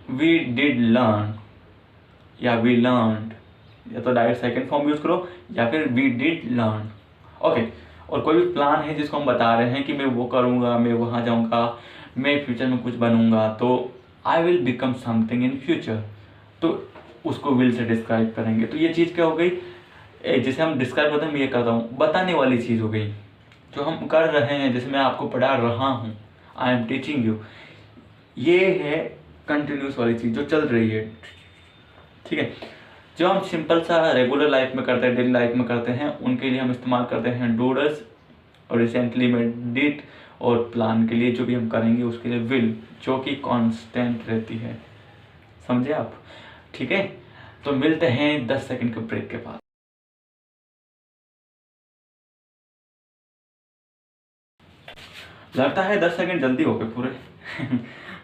वी डिड लर्न या वी लर्नड, या तो डायरेक्ट सेकंड फॉर्म यूज करो या फिर वी डिड लर्न। ओके। और कोई भी प्लान है जिसको हम बता रहे हैं कि मैं वो करूँगा, मैं वहाँ जाऊँगा, मैं फ्यूचर में कुछ बनूंगा, तो I will become something in future, तो उसको विल से डिस्क्राइब करेंगे। तो ये चीज़ क्या हो गई, जैसे हम डिस्क्राइब करते हैं, मैं ये करता हूँ, बताने वाली चीज़ हो गई जो हम कर रहे हैं, जैसे मैं आपको पढ़ा रहा हूँ, आई एम टीचिंग यू, ये है कंटिन्यूस वाली चीज़ जो चल रही है। ठीक है। जो हम सिंपल सा रेगुलर लाइफ में करते हैं, डेली लाइफ में करते हैं, उनके लिए हम इस्तेमाल करते हैं डू, डज, और रिसेंटली में डिड, और प्लान के लिए जो भी हम करेंगे उसके लिए विल, जो कि कांस्टेंट रहती है। समझे आप? ठीक है। तो मिलते हैं 10 सेकंड के ब्रेक के बाद। लगता है 10 सेकंड जल्दी हो गए पूरे।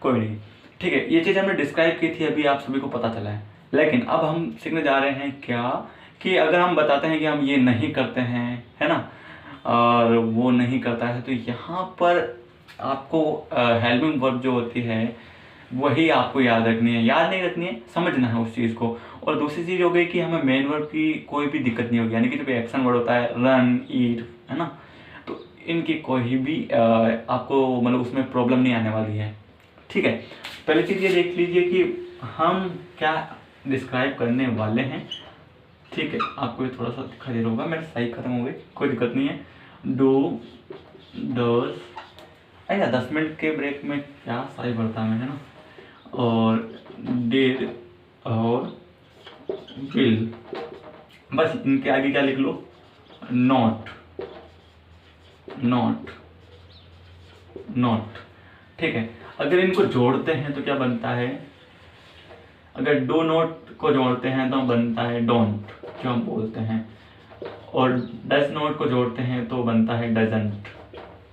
कोई नहीं, ठीक है। ये चीज़ हमने डिस्क्राइब की थी, अभी आप सभी को पता चला है। लेकिन अब हम सीखने जा रहे हैं क्या, कि अगर हम बताते हैं कि हम ये नहीं करते हैं, है ना, और वो नहीं करता है, तो यहाँ पर आपको हेल्पिंग वर्ब जो होती है वही आपको याद रखनी है। याद नहीं रखनी है, समझना है उस चीज़ को। और दूसरी चीज़ हो गई कि हमें मेन वर्ब की कोई भी दिक्कत नहीं होगी, यानी कि जो भी एक्शन वर्ड होता है, रन, ईट, है ना, तो इनकी कोई भी आपको मतलब उसमें प्रॉब्लम नहीं आने वाली है। ठीक है। पहली चीज़ ये देख लीजिए कि हम क्या डिस्क्राइब करने वाले हैं। ठीक है। आपको ये थोड़ा सा दिखाई दे रहा होगा, मेरी साइज खत्म हो गई, कोई दिक्कत नहीं है। डू, डज, अरे 10 मिनट के ब्रेक में क्या साइज बढ़ता है ना, और डिड और विल, बस इनके आगे क्या लिख लो, नॉट, नॉट, नॉट। ठीक है। अगर इनको जोड़ते हैं तो क्या बनता है, अगर डू नॉट को जोड़ते हैं तो बनता है डोंट, जो हम बोलते हैं, और डज नॉट को जोड़ते हैं तो बनता है डजंट।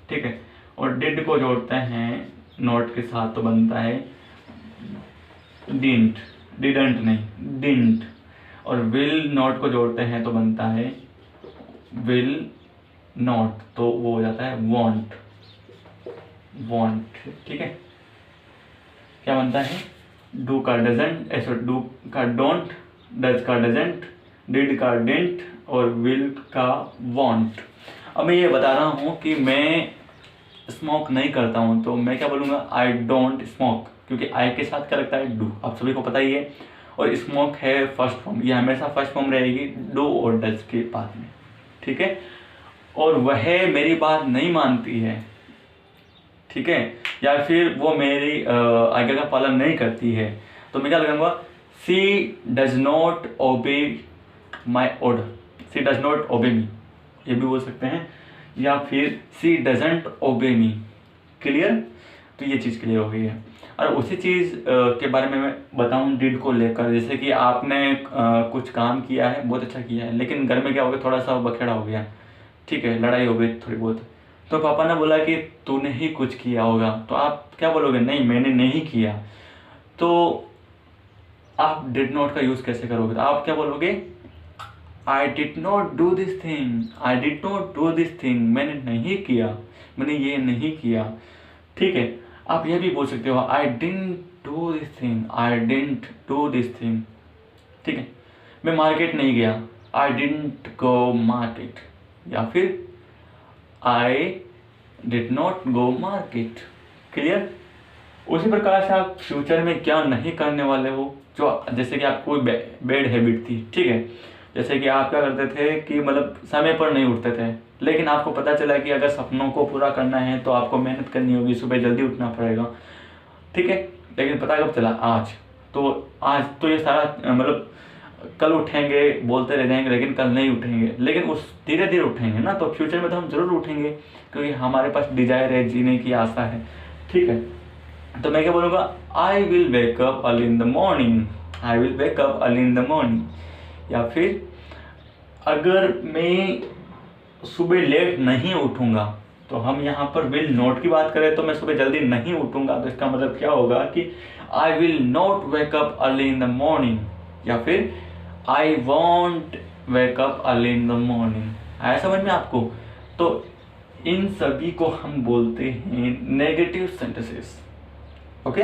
ठीक है। और डिड को जोड़ते हैं नॉट के साथ तो बनता है डिंट, डिडंट नहीं, डिंट। और विल नॉट को जोड़ते हैं तो बनता है विल नॉट, तो वो हो जाता है वॉन्ट, वॉन्ट। ठीक है। क्या बनता है, डू का डजंट, ऐसा डू का डोंट, डज का डजंट, डिड का डिंट, और विल का वॉन्ट। अब मैं ये बता रहा हूँ कि मैं स्मोक नहीं करता हूँ, तो मैं क्या बोलूँगा, आई डोंट स्मोक, क्योंकि आई के साथ क्या लगता है, डू, आप सभी को पता ही है। और स्मोक है फर्स्ट फॉर्म, ये हमेशा फर्स्ट फॉर्म रहेगी डू और डज के बाद में। ठीक है। और वह मेरी बात नहीं मानती है, ठीक है, या फिर वो मेरी आज्ञा का पालन नहीं करती है, तो मैं क्या लगाऊंगा, सी does not obey my order, she does not obey me, ये भी बोल सकते हैं, या फिर सी डजंट ओबे मी। क्लियर। तो ये चीज़ क्लियर हो गई है। और उसी चीज़ के बारे में मैं बताऊं डिड को लेकर, जैसे कि आपने कुछ काम किया है, बहुत अच्छा किया है, लेकिन घर में क्या हो गया, थोड़ा सा बखेड़ा हो गया, ठीक है, लड़ाई हो गई थोड़ी बहुत, तो पापा ने बोला कि तूने ही कुछ किया होगा, तो आप क्या बोलोगे, नहीं मैंने नहीं किया। तो आप डिड नॉट का यूज़ कैसे करोगे, तो आप क्या बोलोगे, I did not do this thing, I did not do this thing, मैंने नहीं किया, मैंने ये नहीं किया। ठीक है। आप ये भी बोल सकते हो, I didn't do this thing, I didn't do this thing. ठीक है। मैं मार्केट नहीं गया, आई डिडंट गो मार्केट, या फिर I did not go market. Clear. उसी प्रकार से आप फ्यूचर में क्या नहीं करने वाले हो, जो जैसे कि आपको कोई बैड हैबिट थी, ठीक है, जैसे कि आप क्या करते थे कि मतलब समय पर नहीं उठते थे, लेकिन आपको पता चला कि अगर सपनों को पूरा करना है तो आपको मेहनत करनी होगी, सुबह जल्दी उठना पड़ेगा, ठीक है, लेकिन पता कब चला, आज तो ये सारा मतलब कल उठेंगे बोलते रह जाएंगे, लेकिन कल नहीं उठेंगे, लेकिन उस धीरे धीरे उठेंगे ना, तो फ्यूचर में तो हम जरूर उठेंगे, क्योंकि हमारे पास डिजायर है, जीने की आशा है। ठीक है। तो मैं क्या बोलूँगा, I will wake up early in the morning, I will wake up early in the morning. या फिर अगर मैं सुबह लेट नहीं उठूँगा, तो हम यहाँ पर विल नॉट की बात करें तो मैं सुबह जल्दी नहीं उठूँगा, तो इसका मतलब क्या होगा कि I will not wake up early in the morning, या फिर I want wake up early in the morning. आया समझ में आपको? तो इन सभी को हम बोलते हैं नेगेटिव सेंटेंसेस। ओके,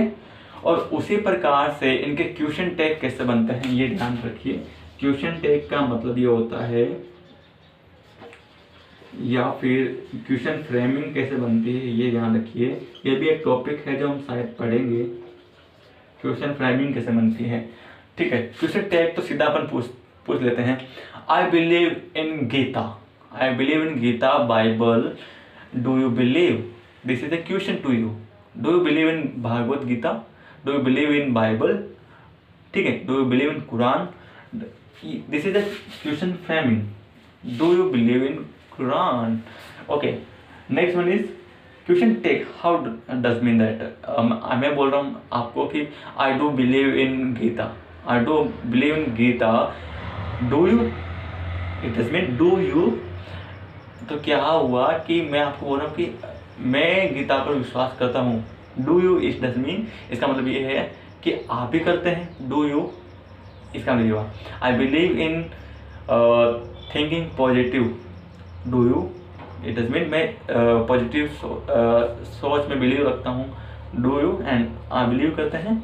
और उसी प्रकार से इनके क्वेश्चन टैग कैसे बनते हैं ये ध्यान रखिए। क्वेश्चन टैग का मतलब ये होता है, या फिर क्वेश्चन फ्रेमिंग कैसे बनती है ये ध्यान रखिए। ये भी एक टॉपिक है जो हम शायद पढ़ेंगे, क्वेश्चन फ्रेमिंग कैसे बनती है। ठीक है, क्वेश्चन टैग तो सीधा अपन पूछ लेते हैं। I believe in Gita, I believe in Gita Bible, do you believe? This is a question to you. Do you believe in Bhagavad Gita? Do you believe in Bible? ठीक है, do you believe in Quran? This is a question framing, do you believe in Quran? Okay, next one is question tag. How does mean that? मैं बोल रहा हूँ आपको कि I do believe in Gita, I do believe in Gita, do you? It does mean do you. तो क्या हुआ कि मैं आपको बोल रहा हूँ कि मैं गीता पर विश्वास करता हूँ, do you? It does mean, इसका मतलब ये है कि आप भी करते हैं, डू यू? इसका मतलब ये हुआ। I believe in thinking positive, do you? It does mean मैं पॉजिटिव सोच में बिलीव रखता हूँ, do you? And I believe करते हैं।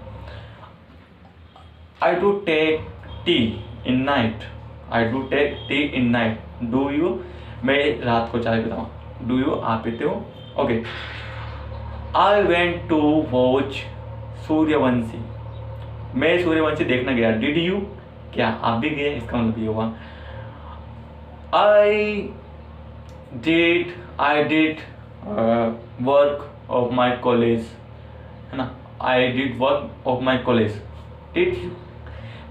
I do take tea in night, I do take tea in night, do you? मैं रात को चाय पीता हूँ, डू यू? आप पीते हो? Okay, I went to watch Suryavanshi, मैं सूर्यवंशी देखना गया, डिड यू? क्या आप भी गए? इसका मतलब ये हुआ। I did work of my college, है ना? I did work of my college, did you?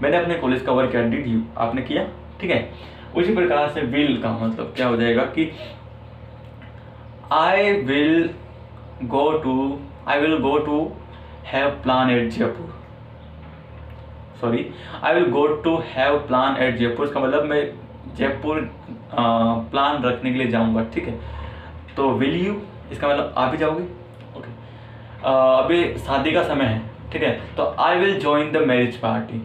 मैंने अपने कॉलेज का वर्क किया, डिड यू? आपने किया? ठीक है, उसी प्रकार से विल का मतलब क्या हो जाएगा कि I will go to have plan at Jaipur, sorry, I will go to have plan at Jaipur. इसका मतलब मैं जयपुर प्लान रखने के लिए जाऊंगा। ठीक है, तो विल यू? इसका मतलब आप भी जाओगे। ओके, अभी शादी का समय है, ठीक है, तो I will join the marriage party,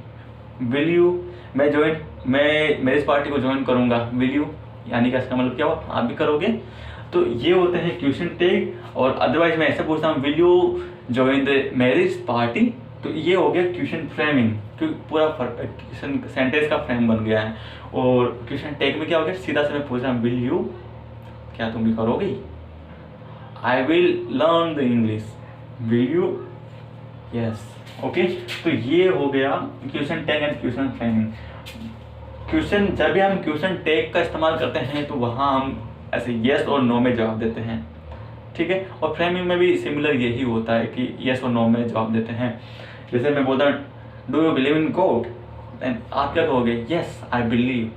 will you? मैं मैरिज पार्टी को ज्वाइन करूंगा, विल यू? यानी कि इसका मतलब क्या हुआ? आप भी करोगे। तो ये होते हैं क्वेश्चन टैग। और अदरवाइज मैं ऐसे पूछता हूँ, will you join the marriage party? तो ये हो गया क्वेश्चन फ्रेमिंग, क्योंकि पूरा क्वेश्चन सेंटेंस का फ्रेम बन गया है। और क्वेश्चन टैग में क्या हो गया? सीधा से मैं पूछ रहा हूँ, विल यू? क्या तुम भी करोगे? I will learn the English, will you? Yes. Okay, तो ये हो गया question tag and question framing. Question, जब भी हम क्वेश्चन टैग का इस्तेमाल करते हैं तो वहाँ हम ऐसे यस और नो में जवाब देते हैं। ठीक है, और फ्रेमिंग में भी सिमिलर यही होता है कि यस और नो में जवाब देते हैं। जैसे मैं बोलता हूँ, do you believe in God? And आप क्या कहोगे? यस आई बिलीव,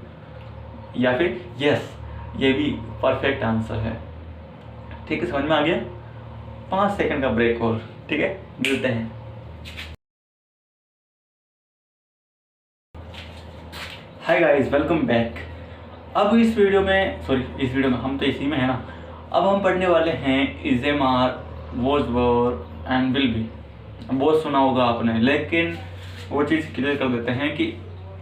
या फिर यस। ये भी परफेक्ट आंसर है। ठीक है, समझ में आ गया? 5 सेकंड का ब्रेक और, ठीक है, मिलते हैं। Hi guys, welcome back. अब इस वीडियो में हम तो इसी में है ना। अब हम पढ़ने वाले हैं इजेमार, वोजवर एंड विल बी। बहुत सुना होगा आपने, लेकिन वो चीज़ क्लियर कर देते हैं कि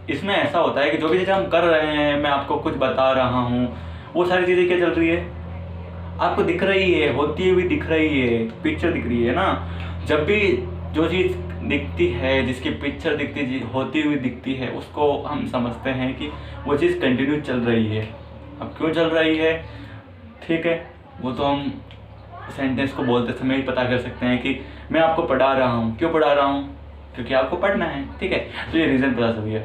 इसमें ऐसा होता है कि जो भी चीज़ हम कर रहे हैं, मैं आपको कुछ बता रहा हूँ, वो सारी चीज़ें क्या चल रही है? आपको दिख रही है, होती हुई दिख रही है, पिक्चर दिख रही है ना। जब भी जो चीज़ दिखती है, जिसकी पिक्चर दिखती होती हुई दिखती है, उसको हम समझते हैं कि वो चीज़ कंटिन्यू चल रही है। अब क्यों चल रही है, ठीक है, वो तो हम सेंटेंस को बोलते समय ही पता कर सकते हैं कि मैं आपको पढ़ा रहा हूँ। क्यों पढ़ा रहा हूँ? क्योंकि आपको पढ़ना है। ठीक है, तो ये रीज़न पता चल गया।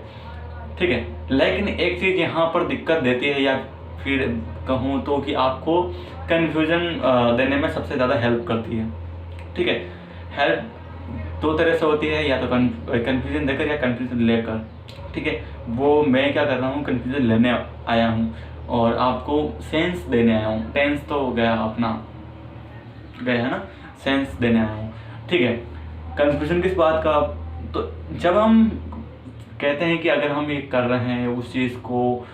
ठीक है, लेकिन एक चीज़ यहाँ पर दिक्कत देती है, या फिर कहूँ तो कि आपको कन्फ्यूज़न देने में सबसे ज़्यादा हेल्प करती है। ठीक है, हेल्प 2 तरह से होती है, या तो कन्फ्यूज़न देकर या कन्फ्यूज़न लेकर। ठीक है, वो मैं क्या कर रहा हूँ, कन्फ्यूज़न लेने आया हूँ और आपको सेंस देने आया हूँ। टेंस तो गया अपना, गया है ना, सेंस देने आया हूँ। ठीक है, कन्फ्यूज़न किस बात का? तो जब हम कहते हैं कि अगर हम ये कर रहे हैं, उस चीज़ को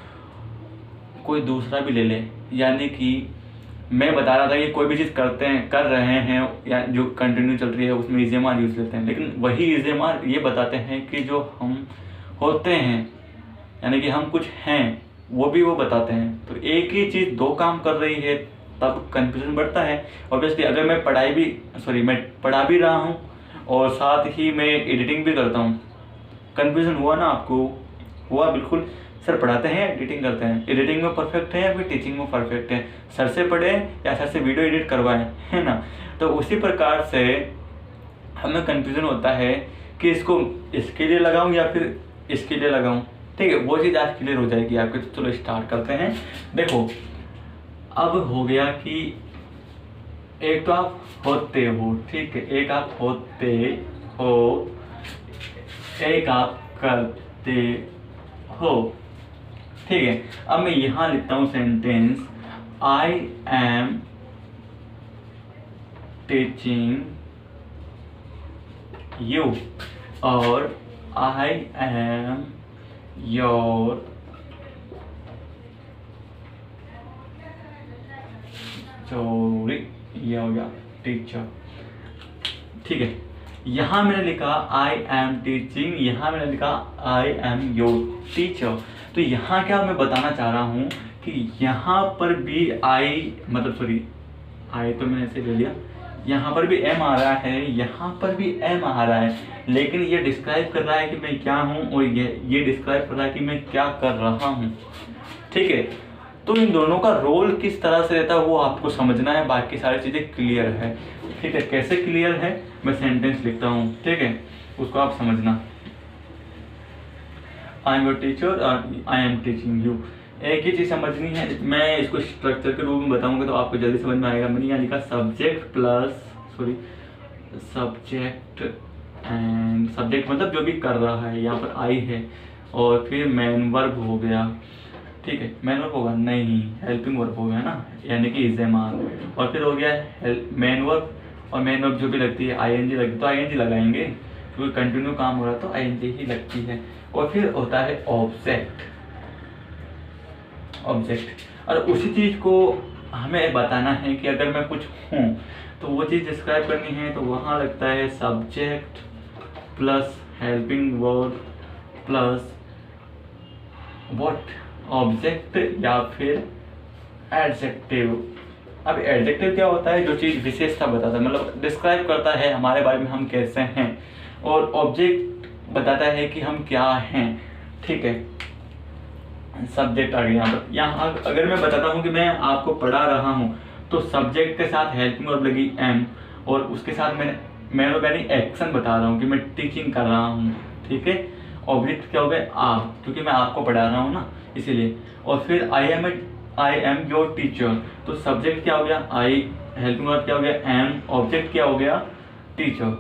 कोई दूसरा भी ले ले, यानी कि मैं बता रहा था कि कोई भी चीज़ कर रहे हैं या जो कंटिन्यू चल रही है, उसमें इजेमार यूज़ लेते हैं, लेकिन वही इजेमार ये बताते हैं कि जो हम होते हैं यानी कि हम कुछ हैं वो भी वो बताते हैं। तो एक ही चीज़ दो काम कर रही है तब कन्फ्यूजन बढ़ता है। ऑब्वियसली अगर मैं मैं पढ़ा भी रहा हूँ और साथ ही मैं एडिटिंग भी करता हूँ, कन्फ्यूजन हुआ ना आपको? हुआ बिल्कुल। सर पढ़ाते हैं एडिटिंग करते हैं, एडिटिंग में परफेक्ट है या फिर टीचिंग में परफेक्ट है, सर से पढ़े या सर से वीडियो एडिट करवाएं, है ना? तो उसी प्रकार से हमें कन्फ्यूजन होता है कि इसको इसके लिए लगाऊं या फिर इसके लिए लगाऊं। ठीक है, वो चीज़ आज क्लियर हो जाएगी आपके। तो चलो स्टार्ट करते हैं। देखो अब हो गया कि एक तो आप होते हो, ठीक है, एक आप होते हो, एक आप करते हो, ठीक है। अब मैं यहां लिखता हूं sentence, I am teaching you और आई एम योर ये हो गया टीचर, ठीक है। यहां मैंने लिखा आई एम टीचिंग, यहां मैंने लिखा आई एम योर टीचर। तो यहां क्या मैं बताना चाह रहा हूं कि यहां पर भी आई तो मैंने ऐसे ले लिया, यहाँ पर भी एम आ रहा है, यहाँ पर भी एम आ रहा है, लेकिन ये डिस्क्राइब कर रहा है कि मैं क्या हूँ और ये डिस्क्राइब कर रहा है कि मैं क्या कर रहा हूँ, ठीक है। तो इन दोनों का रोल किस तरह से रहता है वो आपको समझना है, बाकी सारी चीज़ें क्लियर है, ठीक है। कैसे क्लियर है, मैं सेंटेंस लिखता हूँ, ठीक है, उसको आप समझना। आई एम योर टीचर और आई एम टीचिंग यू, एक ही चीज़ समझनी है। मैं इसको स्ट्रक्चर के रूप में बताऊंगा तो आपको जल्दी समझ में आएगा। मैंने यहाँ लिखा सब्जेक्ट एंड सब्जेक्ट मतलब जो भी कर रहा है, यहाँ पर आई है, और फिर मेन वर्ब हो गया, ठीक है। मेन वर्ब होगा नहीं, हेल्पिंग वर्ब हो गया ना, यानी कि इज एम आर, और फिर हो गया मेन वर्ब, और मेन वर्ब जो भी लगती है आईएनजी लगती है तो आईएनजी लगाएंगे, क्योंकि कंटिन्यू काम हो रहा है तो आईएनजी ही लगती है। और फिर होता है ऑब्जेक्ट, और उसी चीज़ को हमें बताना है कि अगर मैं कुछ हूँ तो वो चीज़ डिस्क्राइब करनी है, तो वहाँ लगता है subject plus helping verb plus what, object या फिर एडजेक्टिव। अब एडजेक्टिव क्या होता है, जो चीज़ विशेषता बताता है, मतलब डिस्क्राइब करता है हमारे बारे में हम कैसे हैं, और ऑब्जेक्ट बताता है कि हम क्या हैं, ठीक है। सब्जेक्ट आ गया यहाँ पर। अगर मैं बताता हूँ कि मैं आपको पढ़ा रहा हूँ तो सब्जेक्ट के साथ हेल्पिंग वर्ब लगी एम, और उसके साथ मैंने एक्शन बता रहा हूँ कि मैं टीचिंग कर रहा हूँ, ठीक है। ऑब्जेक्ट क्या हो गया आप, क्योंकि मैं आपको पढ़ा रहा हूँ ना इसीलिए। और फिर आई एम योर टीचर, तो सब्जेक्ट क्या हो गया आई, हेल्पिंग वर्ब क्या हो गया एम, ऑब्जेक्ट क्या हो गया टीचर,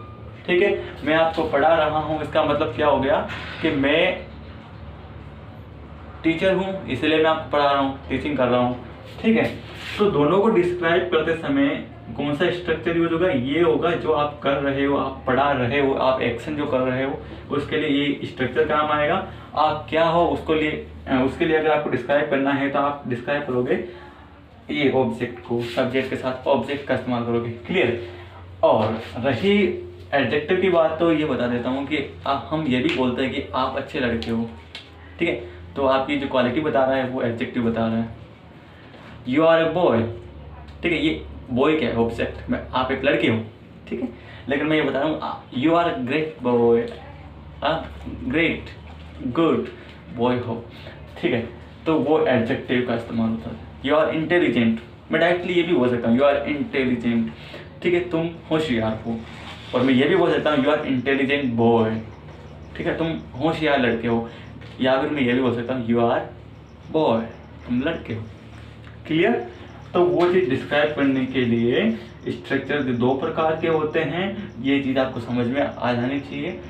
ठीक है। मैं आपको पढ़ा रहा हूँ, इसका मतलब क्या हो गया कि मैं टीचर हूँ, इसलिए मैं आपको पढ़ा रहा हूँ, टीचिंग कर रहा हूँ, ठीक है। तो दोनों को डिस्क्राइब करते समय कौन सा स्ट्रक्चर यूज होगा, ये होगा जो आप कर रहे हो, आप पढ़ा रहे हो, आप एक्शन जो कर रहे हो उसके लिए ये स्ट्रक्चर काम आएगा। आप क्या हो उसके लिए अगर आपको डिस्क्राइब करना है तो आप डिस्क्राइब करोगे ये ऑब्जेक्ट को, सब्जेक्ट के साथ ऑब्जेक्ट का इस्तेमाल करोगे, क्लियर। और रही एडजेक्टिव की बात, तो ये बता देता हूँ कि हम ये भी बोलते हैं कि आप अच्छे लड़के हो, ठीक है। तो आपकी जो क्वालिटी बता रहा है वो एडजेक्टिव बता रहा है। यू आर ए बॉय, ठीक है, ये बॉय क्या है ऑब्जेक्ट, मैं आप एक लड़के हो, ठीक है। लेकिन मैं ये बता रहा हूँ you are great boy, great good boy हो, ठीक है। तो वो एडजेक्टिव का इस्तेमाल होता है। यू आर इंटेलिजेंट, मैं डायरेक्टली ये भी बोल सकता हूँ यू आर इंटेलिजेंट, ठीक है, तुम होशियार हो। और मैं ये भी बोल सकता हूँ यू आर इंटेलिजेंट बॉय, ठीक है, तुम होशियार लड़के हो। या फिर मैं ये भी बोल सकता हूँ यू आर बॉय, तुम लड़के हो, क्लियर। तो वो चीज़ डिस्क्राइब करने के लिए स्ट्रक्चर दो प्रकार के होते हैं, ये चीज़ आपको समझ में आ जानी चाहिए।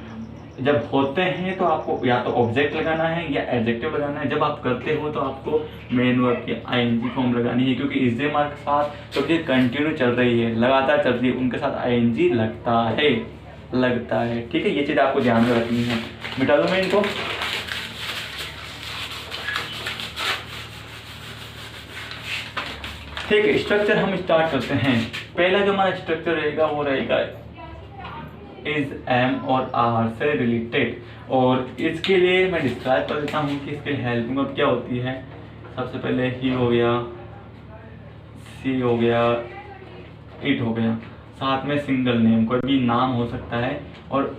जब होते हैं तो आपको या तो ऑब्जेक्ट लगाना है या एडजेक्टिव लगाना है, जब आप करते हो तो आपको मेन वर्ब की आईएनजी फॉर्म लगानी है, क्योंकि इस जे मार्क के साथ जो चीज़ कंटिन्यू चल रही है, लगातार चल रही है, उनके साथ आईएनजी लगता है, ठीक है। ये चीज़ आपको ध्यान में रखनी है। मिटा दो मैं इनको। ठीक है, स्ट्रक्चर हम स्टार्ट करते हैं। पहला जो हमारा स्ट्रक्चर रहेगा वो रहेगा इज, एम और आर से रिलेटेड। और इसके लिए मैं डिस्क्राइब कर देता हूँ कि इसके हेल्पिंग वर्ब क्या होती है। सबसे पहले ही हो गया, सी हो गया, इट हो गया, साथ में सिंगल नेम, कोई भी नाम हो सकता है। और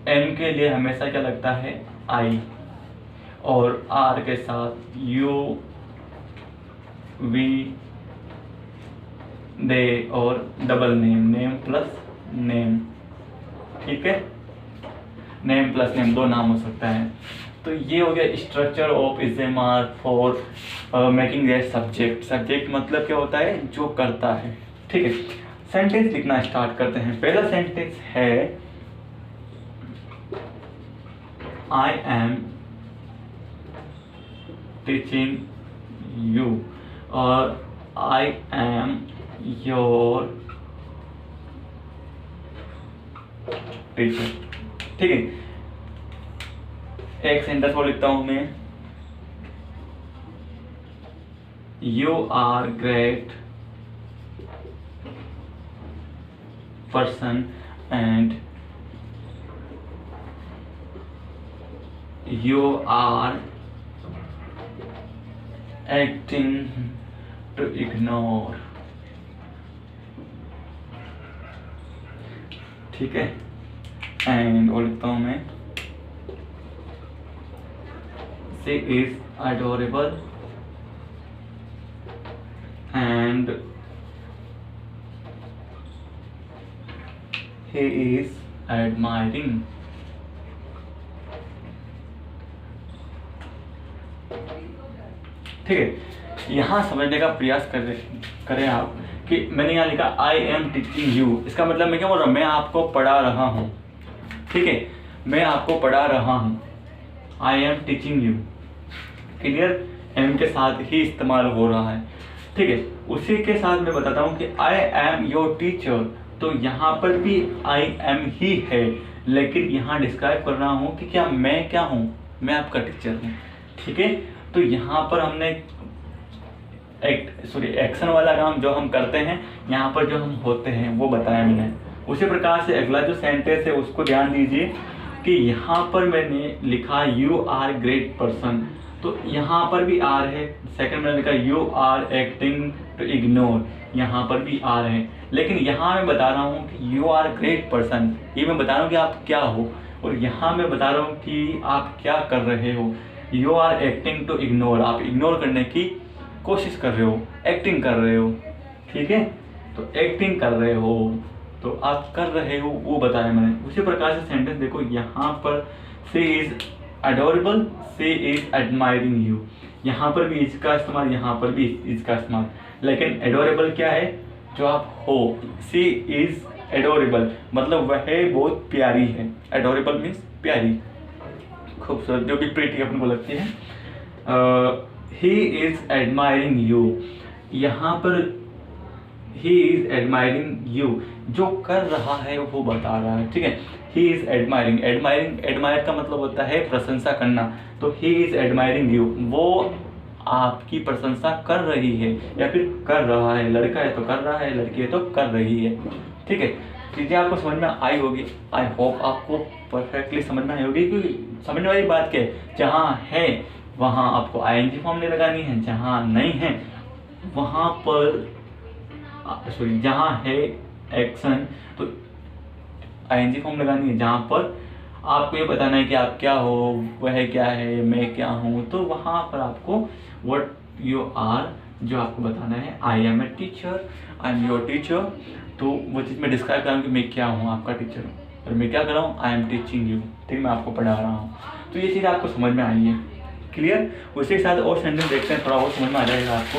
एम के लिए हमेशा क्या लगता है, आई, और आर के साथ यू, वी, दे, और double name, name plus name. ठीक है, नेम प्लस नेम, दो नाम हो सकता है। तो ये हो गया स्ट्रक्चर ऑफ इजेमार for making their subject. Subject मतलब क्या होता है, जो करता है। ठीक है, सेंटेंस लिखना स्टार्ट करते हैं। पहला सेंटेंस है आई एम टीचिंग यू, और आई एम योर टीचर। ठीक है, एक सेंटेंस और लिखता हूं मैं, you are great person and you are acting to ignore। ठीक है, एंड और लिखता हूं मैं, she is adorable and he is admiring। ठीक है, यहाँ समझने का प्रयास करें आप कि मैंने यहाँ लिखा आई एम टीचिंग यू। इसका मतलब मैं क्या बोल रहा हूँ, मैं आपको पढ़ा रहा हूँ। ठीक है, मैं आपको पढ़ा रहा हूँ, I am teaching you. Clear, am के साथ ही इस्तेमाल हो रहा है। ठीक है, उसी के साथ मैं बताता हूँ कि आई एम योर टीचर। तो यहाँ पर भी आई एम ही है, लेकिन यहाँ डिस्क्राइब कर रहा हूँ कि क्या मैं क्या हूँ, मैं आपका टीचर हूँ। ठीक है, तो यहाँ पर हमने एक्शन वाला काम जो हम करते हैं, यहाँ पर जो हम होते हैं वो बताया मैंने। उसी प्रकार से अगला जो सेंटेंस है उसको ध्यान दीजिए कि यहाँ पर मैंने लिखा यू आर ग्रेट पर्सन, तो यहाँ पर भी आर है। सेकंड मैंने लिखा you are acting to ignore, यहाँ पर भी आर है। लेकिन यहाँ मैं बता रहा हूँ कि यू आर ग्रेट पर्सन, ये मैं बता रहा हूँ कि आप क्या हो, और यहाँ मैं बता रहा हूँ कि आप क्या कर रहे हो। You are acting to ignore, आप इग्नोर करने की कोशिश कर रहे हो, एक्टिंग कर रहे हो। ठीक है, तो एक्टिंग कर रहे हो, तो आप कर रहे हो वो बताया मैंने। उसी प्रकार से सेंटेंस देखो, यहाँ पर she is adorable, she is admiring you, यहाँ पर भी इज का इस्तेमाल, यहाँ पर भी इज का इस्तेमाल। लेकिन एडोरेबल क्या है, जो आप हो। शी इज एडोरेबल मतलब वह बहुत प्यारी है, एडोरेबल मीन्स प्यारी, खूबसूरत, जो भी प्रीटी अपन को लगती है। ही इज एडमायरिंग यू, यहाँ पर ही इज एडमायरिंग यू, जो कर रहा है वो बता रहा है। ठीक है, ही इज एडमायरिंग, एडमायर का मतलब होता है प्रशंसा करना। तो ही इज एडमायरिंग यू, वो आपकी प्रशंसा कर रही है या फिर कर रहा है। लड़का है तो कर रहा है, लड़की है तो कर रही है। ठीक है, चीज़ें आपको समझ में आई होगी। आई होप आपको परफेक्टली समझ में आई होगी, क्योंकि समझने वाली बात क्या है, जहाँ है वहाँ आपको आईएनजी फॉर्म नहीं लगानी है, जहाँ नहीं है वहाँ पर जहाँ है एक्शन तो आईएनजी फॉर्म लगानी है। जहाँ पर आपको ये बताना है कि आप क्या हो, वह क्या है, मैं क्या हूँ, तो वहाँ पर आपको व्हाट यू आर जो आपको बताना है। I am a teacher, I am your teacher, तो वो चीज़ मैं डिस्क्राइब करूँ कि मैं क्या हूँ, आपका टीचर हूँ, और मैं क्या कर रहा हूँ, आई एम टीचिंग यू। ठीक, मैं आपको पढ़ा रहा हूँ। तो ये चीज़ आपको समझ में आई है, क्लियर। उसी के साथ और सेंटेंस देखते हैं, थोड़ा और समझ में आ जाएगा आपको।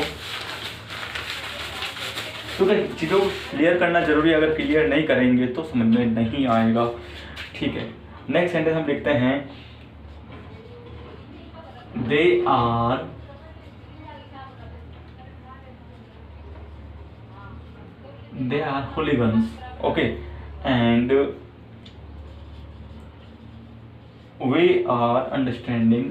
तो चीज़ों को क्लियर करना जरूरी है, अगर क्लियर नहीं करेंगे तो समझ में नहीं आएगा। ठीक है, नेक्स्ट सेंटेंस हम लिखते हैं, they are hooligans, okay, and we are understanding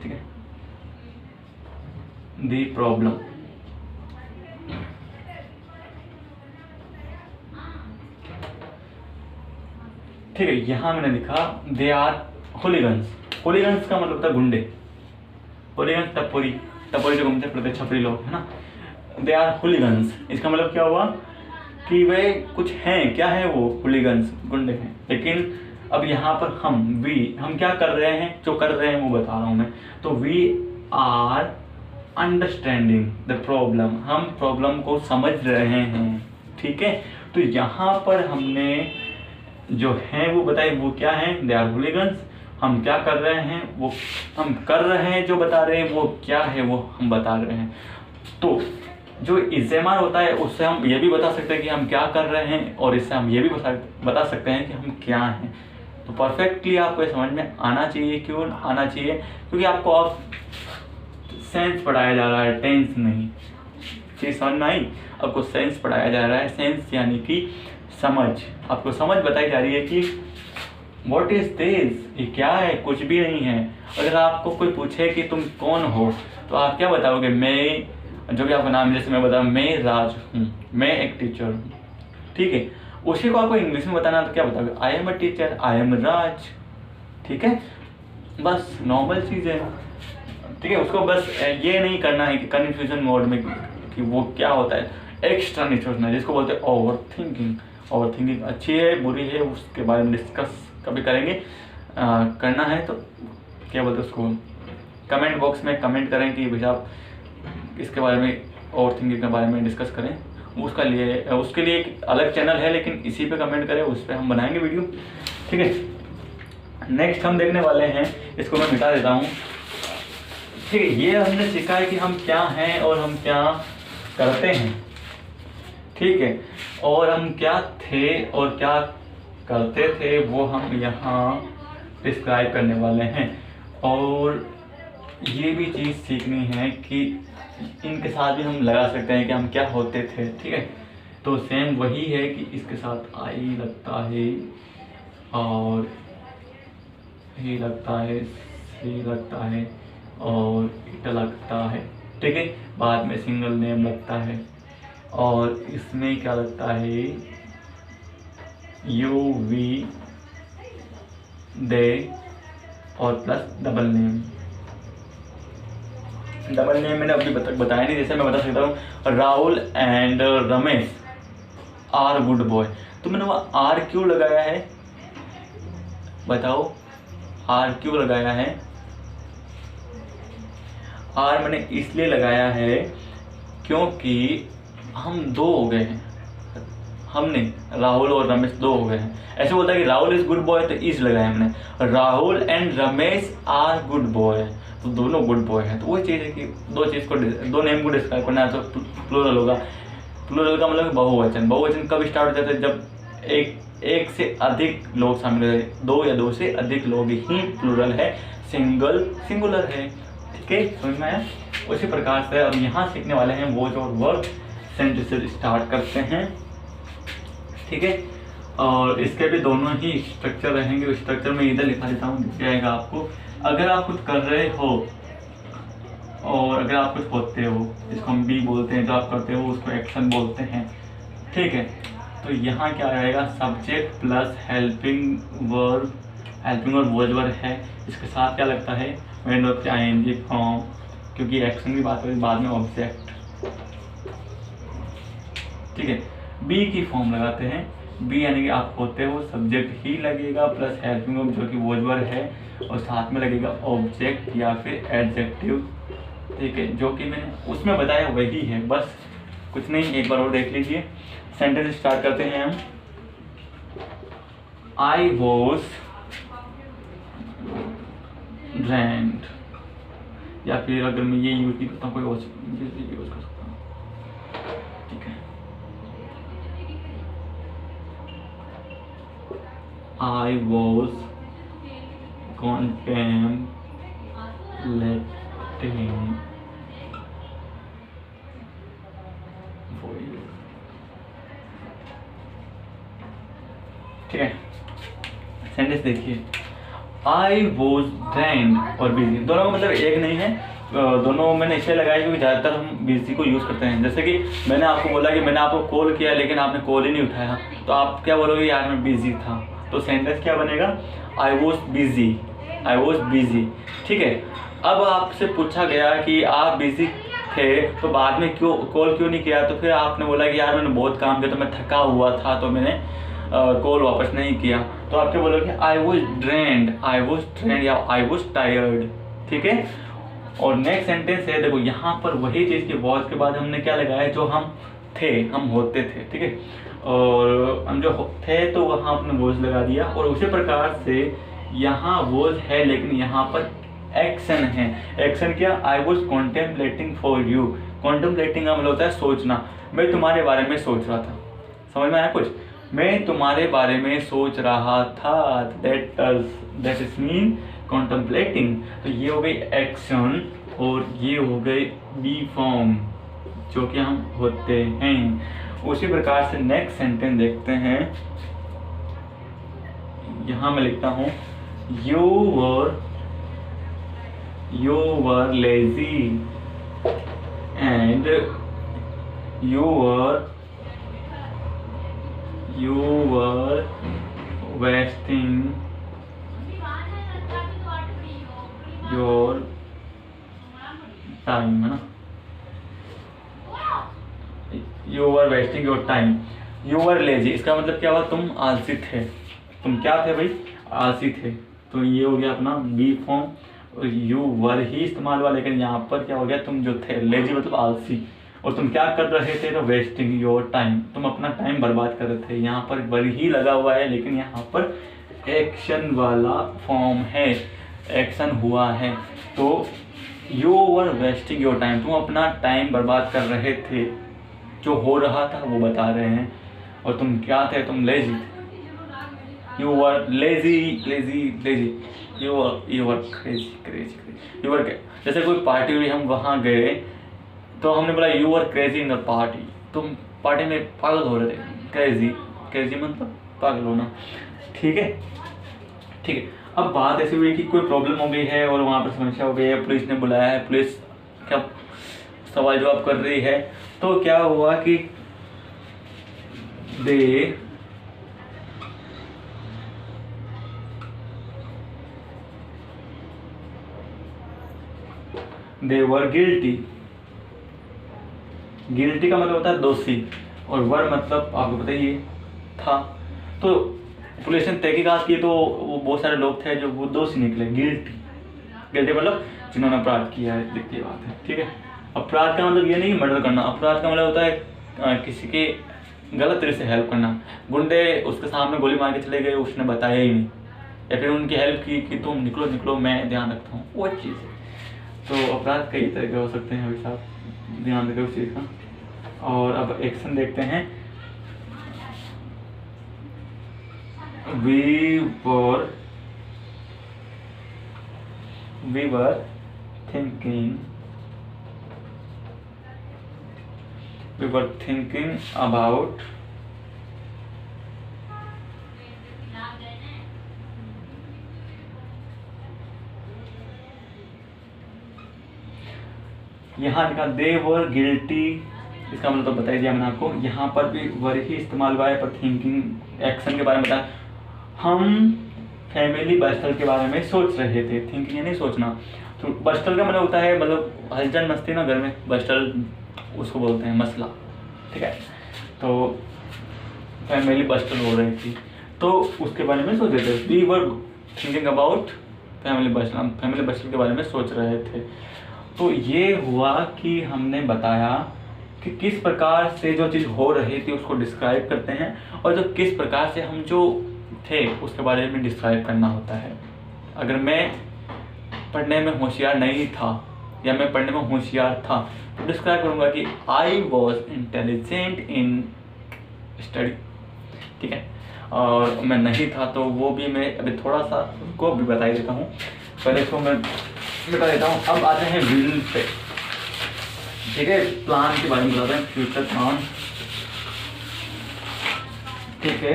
ठीक है, the problem। ठीक है, यहाँ मैंने लिखा दे आर होलीगन्स। होलीगन्स का मतलब था गुंडे, होलीगन्स टपोरी, टपोरी जो घूमते फिरते छपरी लोग है ना, दे आर होलीगन्स। इसका मतलब क्या हुआ कि वे कुछ हैं, क्या है वो, होलीगन्स गुंडे हैं। लेकिन अब यहाँ पर हम क्या कर रहे हैं, जो कर रहे हैं वो बता रहा हूँ मैं। तो we are understanding the problem, हम प्रॉब्लम को समझ रहे हैं, ठीक है। तो यहाँ पर हमने जो है वो बताई, वो क्या है, दे आर हुलिगन्स। हम क्या कर रहे हैं, वो हम कर रहे हैं, जो बता रहे हैं वो क्या है, वो हम बता रहे हैं। तो जो इस्तेमाल होता है उससे हम ये भी बता सकते हैं कि हम क्या कर रहे हैं, और इससे हम ये भी बता सकते हैं कि हम क्या हैं। तो परफेक्टली आपको ये समझ में आना चाहिए। क्यों आना चाहिए? क्योंकि आपको अब सेंस पढ़ाया जा रहा है, टेंस नहीं। चीज़ समझ में आई? आपको सेंस पढ़ाया जा रहा है, सेंस यानी कि समझ। आपको समझ बताई जा रही है कि व्हाट इज दिस, ये क्या है, कुछ भी नहीं है। अगर आपको कोई पूछे कि तुम कौन हो, तो आप क्या बताओगे? मैं, जो भी आपका नाम है, जैसे मैं बताऊँ मैं राज हूँ, मैं एक टीचर हूँ, ठीक है। उसी को आपको इंग्लिश में बताना तो क्या बताओगे? I am a teacher, I am Raj, ठीक है। बस नॉर्मल चीज़ है, ठीक है। उसको बस ये नहीं करना है कि कन्फ्यूजन मोड में कि वो क्या होता है, एक्स्ट्रा नहीं सोचना, जिसको बोलते हैं ओवर थिंकिंग। ओवर थिंकिंग अच्छी है बुरी है उसके बारे में डिस्कस कभी करेंगे। करना है तो क्या बोलते हैं उसको, कमेंट बॉक्स में कमेंट करें कि भैया आप इसके बारे में, ओवर थिंकिंग के बारे में डिस्कस करें। उसके लिए एक अलग चैनल है, लेकिन इसी पे कमेंट करें, उस पर हम बनाएंगे वीडियो, ठीक है। नेक्स्ट हम देखने वाले हैं, इसको मैं मिटा देता हूँ, ठीक है। ये हमने सीखा है कि हम क्या हैं और हम क्या करते हैं, ठीक है। और हम क्या थे और क्या करते थे वो हम यहाँ डिस्क्राइब करने वाले हैं। और ये भी चीज़ सीखनी है कि इनके साथ भी हम लगा सकते हैं कि हम क्या होते थे, ठीक है। तो सेम वही है कि इसके साथ आई लगता है, और ही लगता है, सी लगता है, और इट लगता है, ठीक है। बाद में सिंगल नेम लगता है, और इसमें क्या लगता है, यू वी दे, और plus double name. Double name मैंने अभी बताया नहीं, जैसे मैं बता सकता हूँ Rahul and Ramesh are good boy. तो मैंने वो आर क्यों लगाया है, बताओ? आर क्यों लगाया है? आर मैंने इसलिए लगाया है क्योंकि हम दो हो गए हैं, हमने राहुल और रमेश दो हो गए हैं। ऐसे बोलता है कि राहुल इज गुड बॉय, तो इज लगाया हमने। Rahul and Ramesh are good boy, तो दोनों गुड बॉय हैं। तो वही चीज़ है कि दो नेम को डिस्क्राइब करना है, तो प्लूरल होगा। प्लूरल का मतलब बहुवचन। बहुवचन कब स्टार्ट हो जाता है? जब एक से अधिक लोग शामिल है, दो या दो से अधिक लोग ही प्लूरल है, सिंगुलर है, ठीक है। समझ में आया? उसी प्रकार से अब यहाँ सीखने वाले हैं वो जो वर्ब सेंटेंसेस स्टार्ट करते हैं, ठीक है। और इसके भी दोनों ही स्ट्रक्चर रहेंगे। स्ट्रक्चर में इधर लिखा देता हूँ, दिख जाएगा आपको। अगर आप कुछ कर रहे हो और अगर आप कुछ होते हो, इसको हम बी बोलते हैं, जो आप करते हो उसको एक्शन बोलते हैं, ठीक है। तो यहाँ क्या रहेगा? Subject plus helping verb, helping और वर्ब है। इसके साथ क्या लगता है? एंड ऑफ आईएनजी फॉर्म, क्योंकि एक्शन की बात करें बाद में ऑब्जेक्ट, ठीक है। बी की फॉर्म लगाते हैं। बी यानी कि आप होते हो, सब्जेक्ट ही लगेगा प्लस हेल्पिंग वर्ब जो कि वर्ब है, और साथ में लगेगा ऑब्जेक्ट या फिर एडजेक्टिव, ठीक है। जो कि मैंने उसमें बताया वही है, बस कुछ नहीं। एक बार और देख लीजिए। सेंटेंस स्टार्ट करते हैं हम। आई वॉज ड्रेंड, या फिर अगर मैं ये यूज नहीं करता हूँ, कोई और यूज कर सकता हूँ, ठीक है। I was contemplating, ठीक है। सेंटेंस देखिए, आई वॉज ड्रेंड और बिजी, दोनों का मतलब एक नहीं है। दोनों मैंने इसलिए लगाया क्योंकि ज़्यादातर हम बिजी को यूज़ करते हैं। जैसे कि मैंने आपको बोला कि मैंने आपको कॉल किया लेकिन आपने कॉल ही नहीं उठाया, तो आप क्या बोलोगे? यार मैं बिजी था। तो सेंटेंस क्या बनेगा, I was busy, I was busy. ठीक है, अब आपसे पूछा गया कि आप बिजी थे तो बाद में क्यों कॉल क्यों नहीं किया, तो फिर आपने बोला कि यार मैंने बहुत काम किया तो मैं थका हुआ था तो मैंने कॉल वापस नहीं किया। तो आप क्या बोलोगे, I was drained, I was drained या आई वॉज टायर्ड। ठीक है, और नेक्स्ट सेंटेंस है, देखो यहाँ पर वही चीज़ की वॉज के बाद हमने क्या लगाया, जो हम थे, हम होते थे। ठीक है, और हम जो थे तो वहाँ आपने वॉज लगा दिया, और उसी प्रकार से यहाँ वॉज है लेकिन यहाँ पर एक्शन है। एक्शन क्या, I was contemplating for you. Contemplating का मतलब होता है सोचना, मैं तुम्हारे बारे में सोच रहा था। समझ में आया कुछ, मैं तुम्हारे बारे में सोच रहा था, दैट इज मीन कॉन्टेम्पलेटिंग। तो ये हो गई एक्शन और ये हो गई बी फॉर्म जो कि हम होते हैं। उसी प्रकार से नेक्स्ट सेंटेंस देखते हैं, यहाँ मैं लिखता हूँ you were lazy and you were wasting your time, है ना, you were wasting your time, you were lazy, इसका मतलब क्या हुआ, तुम आलसी थे। तुम क्या थे भाई, आलसी थे। तो ये हो गया अपना बी फॉर्म, यू वर ही इस्तेमाल हुआ, लेकिन यहाँ पर क्या हो गया, तुम जो थे, लेजी मतलब आलसी, और तुम क्या कर रहे थे, तो वेस्टिंग योर टाइम, तुम अपना टाइम बर्बाद कर रहे थे। यहाँ पर वर ही लगा हुआ है लेकिन यहाँ पर एक्शन वाला फॉर्म है, एक्शन हुआ है। तो you were wasting your time, तुम अपना टाइम बर्बाद कर रहे थे, जो हो रहा था वो बता रहे हैं। और तुम क्या थे, तुम लेजी थे, you were lazy, you were crazy, you were, जैसे कोई पार्टी हुई, हम वहाँ गए तो हमने बोला you were crazy in the party, तुम पार्टी में पागल हो रहे थे। crazy मतलब पागल होना। ठीक है, ठीक है। अब बात ऐसी हुई कि कोई प्रॉब्लम हो गई है और वहाँ पर समस्या हो गई है, पुलिस ने बुलाया है, पुलिस क्या सवाल जवाब कर रही है। तो क्या हुआ कि they were guilty का मतलब होता है दोषी, और वर मतलब आपको पता ही था। तो पुलिस ने तहकीकात की तो वो बहुत सारे लोग थे जो वो दोषी निकले, गिल्टी मतलब जिन्होंने अपराध किया है, दिखती बात है। ठीक है, अपराध का मतलब ये नहीं मर्डर करना, अपराध का मतलब होता है किसी के गलत तरीके से हेल्प करना। गुंडे उसके सामने गोली मार के चले गए, उसने बताया ही नहीं, या फिर उनकी हेल्प की कि तुम निकलो मैं ध्यान रखता हूँ, वो चीज़ है। तो अपराध कई तरह के हो सकते हैं भाई साहब, ध्यान रखें उस चीज़ का। और अब एक्शन देखते हैं, we were thinking about यहाँ लिखा दे वर गिल्टी, इसका मतलब तो बता दिया मैंने आपको। यहाँ पर भी वर ही इस्तेमाल हुआ है, पर थिंकिंग एक्शन के बारे में बताया। हम फैमिली बस्टल के बारे में सोच रहे थे, थिंकिंग यानी सोचना। तो बस्टल का मतलब होता है मतलब हलचल मस्ती ना घर में, बस्टल उसको बोलते हैं मसला। ठीक है, तो फैमिली बस्टल हो रही थी तो उसके बारे में सोच रहे थे। We were thinking about family bustle, हम फैमिली बस्टल के बारे में सोच रहे थे। तो ये हुआ कि हमने बताया कि किस प्रकार से जो चीज़ हो रही थी उसको डिस्क्राइब करते हैं, और जो किस प्रकार से हम जो थे उसके बारे में डिस्क्राइब करना होता है। अगर मैं पढ़ने में होशियार नहीं था या मैं पढ़ने में होशियार था तो डिस्क्राइब करूँगा कि I was intelligent in study. ठीक है, और मैं नहीं था तो वो भी मैं अभी थोड़ा सा उसको भी बता देता हूँ। पहले इसको मैं बता देता हूँ। अब आते हैं विल पे। ठीक है, प्लान के बारे में बताते हैं, फ्यूचर प्लान। ठीक है,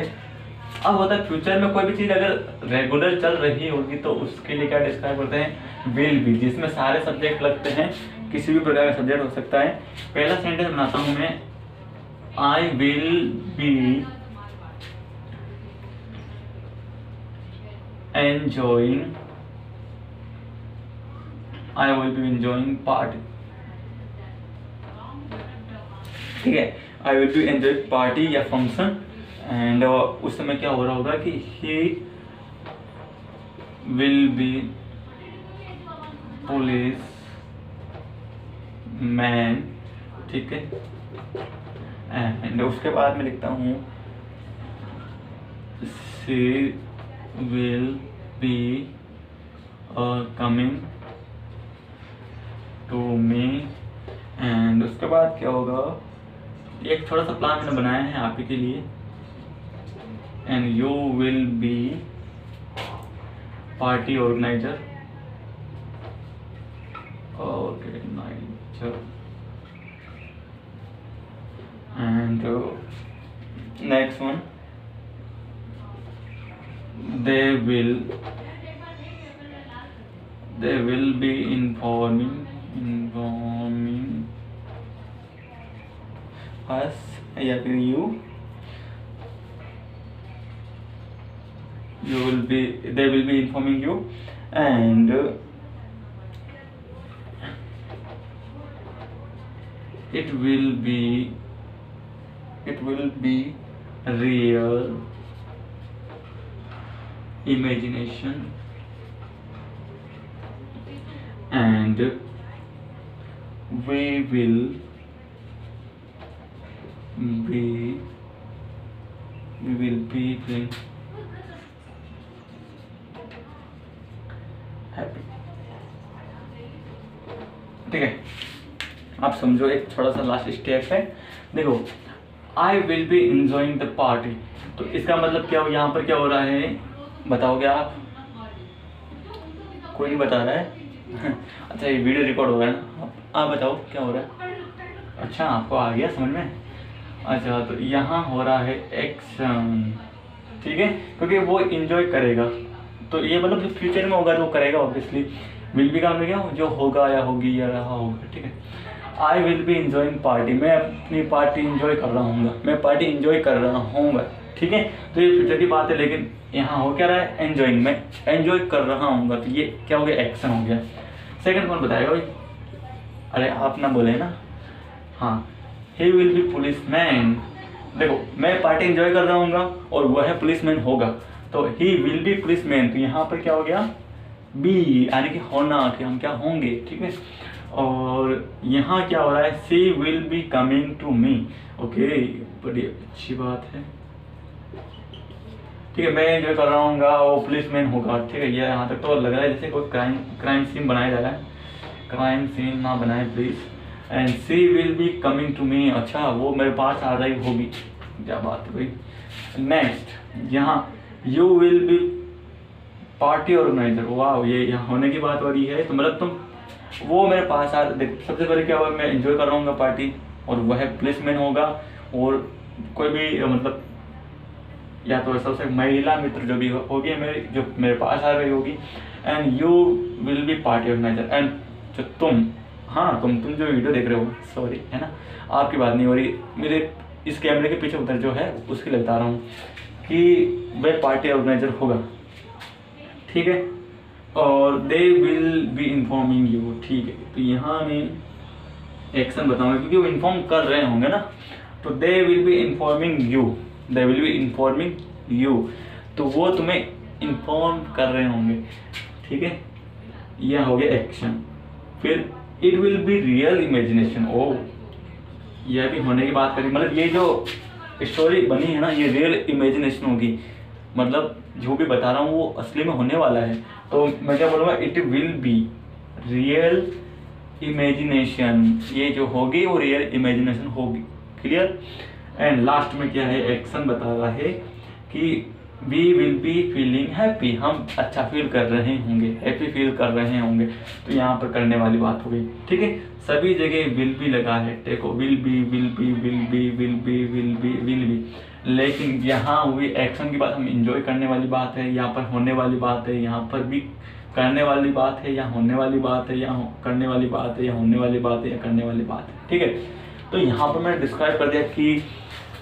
अब होता है फ्यूचर में कोई भी चीज़ अगर रेगुलर चल रही होगी तो उसके लिए क्या डिस्क्राइब करते हैं, विल बी, जिसमें सारे सब्जेक्ट लगते हैं, किसी भी प्रकार का सब्जेक्ट हो सकता है। पहला सेंटेंस बनाता हूँ मैं, I will be enjoying, I will be enjoying party, ठीक है, I will be enjoying party या फंक्शन, एंड उस समय क्या हो रहा होगा कि he will be police man, ठीक है, एंड उसके बाद मैं लिखता हूँ she will be coming to me, and उसके बाद क्या होगा, एक छोटा सा प्लान मैंने बनाया है आप ही के लिए, and you will be party organiser, and next one, they will be informing us या फिर they will be informing you, and it will be real imagination, and we will be feeling happy, ठीक है। आप समझो, एक थोड़ा सा लास्ट स्टेप है, देखो I will be enjoying the party, तो इसका मतलब क्या हो, यहाँ पर क्या हो रहा है बताओगे आप, कोई नहीं बता रहा है अच्छा ये वीडियो रिकॉर्ड हो रहा है ना, आप बताओ क्या हो रहा है, अच्छा आपको आ गया समझ में, अच्छा तो यहाँ हो रहा है एक्शन, ठीक है, क्योंकि वो इंजॉय करेगा, तो ये मतलब जो फ्यूचर में होगा तो वो करेगा ऑब्वियसली, विल बी का मतलब क्या जो होगा या होगी या रहा होगा, ठीक है। I will be enjoying party, मैं अपनी पार्टी इंजॉय कर रहा हूँ, मैं पार्टी इंजॉय कर रहा हूँ, ठीक है, तो ये फ्यूचर की बात है, लेकिन यहाँ हो क्या रहा है, एंजॉइंग, मैं एंजॉय कर रहा हूँ, तो ये क्या हो गया, एक्शन हो गया। सेकंड कौन बताएगा भाई, अरे आप ना बोले ना, हाँ, he will be police man, देखो मैं पार्टी एंजॉय कर रहा हूँ और वह पुलिस मैन होगा, तो he will be police man, तो यहाँ पर क्या हो गया, बी यानी कि होना, कि हम क्या होंगे, ठीक है, और यहाँ क्या हो रहा है, she will be coming to me, okay, बड़ी अच्छी बात है, ठीक है, मैं एंजॉय कर रहा हूँ, वो पुलिस मैन होगा, ठीक है, ये यहाँ तक तो लग रहा है जैसे कोई क्राइम सीन बनाया जा रहा है, क्राइम सीन ना बनाए please, and she will be coming to me, अच्छा वो मेरे पास आ रही होगी, क्या बात है भाई। नेक्स्ट यहाँ you will be party organiser, वाह ये यहाँ होने की बात हो रही है, तो मतलब तुम वो मेरे पास आ, देख सबसे पहले क्या हुआ, मैं एंजॉय कर रहा हूँ पार्टी, और वह पुलिस मैन होगा, और कोई भी मतलब या तो सबसे महिला मित्र जो भी होगी मेरी, जो मेरे पास आ रही होगी, and you will be party organiser, and जो तुम, हाँ तुम जो वीडियो देख रहे हो, सॉरी है ना, आपकी बात नहीं हो रही, मेरे इस कैमरे के पीछे उधर जो है उसके लिए बता रहा हूँ कि वह पार्टी ऑर्गेनाइजर होगा, ठीक है, और they will be informing you, ठीक है, तो यहाँ मैं एक्शन बताऊंगा क्योंकि वो इन्फॉर्म कर रहे होंगे ना, तो they will be informing you, they will be informing you, तो वो तुम्हें इन्फॉर्म कर रहे होंगे, ठीक है, यह हो गया एक्शन। फिर it will be real imagination, ओ यह भी होने की बात करी, मतलब ये जो स्टोरी बनी है ना ये रियल इमेजिनेशन होगी, मतलब जो भी बता रहा हूँ वो असली में होने वाला है, तो मैं क्या बोलूँगा, it will be real imagination, ये जो होगी वो रियल इमेजिनेशन होगी, क्लियर। एंड लास्ट में क्या है, एक्शन बता रहा है कि we will be feeling happy, हम अच्छा फील कर रहे होंगे, हैप्पी फील कर रहे होंगे, तो यहाँ पर करने वाली बात हो गई, ठीक है, सभी जगह विल बी लगा है, देखो will be will be will be will be will be will be, लेकिन यहाँ हुई एक्शन की बात, हम इंजॉय करने वाली बात है, यहाँ पर होने वाली बात है, यहाँ पर भी करने वाली बात है, या होने वाली बात है, या करने वाली बात है, या होने वाली बात है, या करने वाली बात है, ठीक है। तो यहाँ पर मैंने डिस्क्राइब कर दिया कि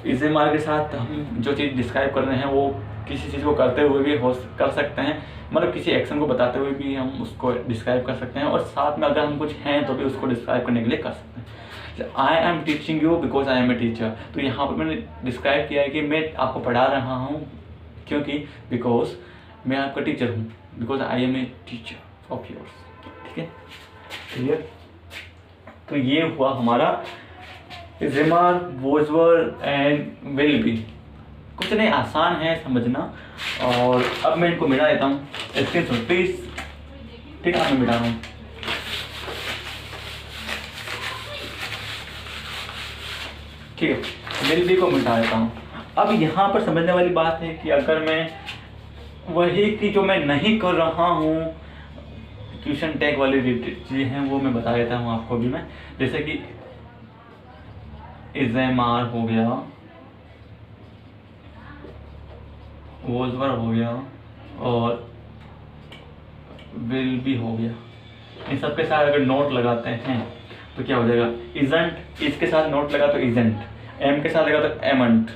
इस एम आर के साथ हम जो चीज़ डिस्क्राइब कर रहे हैं वो किसी चीज़ को करते हुए भी कर सकते हैं, मतलब किसी एक्शन को बताते हुए भी हम उसको डिस्क्राइब कर सकते हैं, और साथ में अगर हम कुछ हैं तो भी उसको डिस्क्राइब करने के लिए कर सकते हैं। I am teaching you because I am a teacher, तो यहाँ पर मैंने डिस्क्राइब किया है कि मैं आपको पढ़ा रहा हूँ क्योंकि बिकॉज मैं आपका टीचर हूँ, because I am a teacher of yours. ठीक है, क्लियर। तो ये हुआ हमारा remark, was and will be. कुछ नहीं, आसान है समझना। और अब मैं इनको मिटा देता हूँ, स्क्रीन प्लीज। ठीक है, मैं मिटा रहा हूँ। ठीक है, विल बी को मिटा देता हूँ। अब यहाँ पर समझने वाली बात है कि अगर मैं वही की जो मैं नहीं कर रहा हूँ, ट्यूशन टैग वाली चीज़ें हैं वो मैं बता देता हूँ आपको भी मैं। जैसे कि इज़ेमार हो गया, वोल्वर हो गया और विल भी हो गया। इन सब के साथ अगर नोट लगाते हैं तो क्या हो जाएगा, इजंट। इसके साथ नोट लगा तो इजंट, एम के साथ लगा तो एमंट।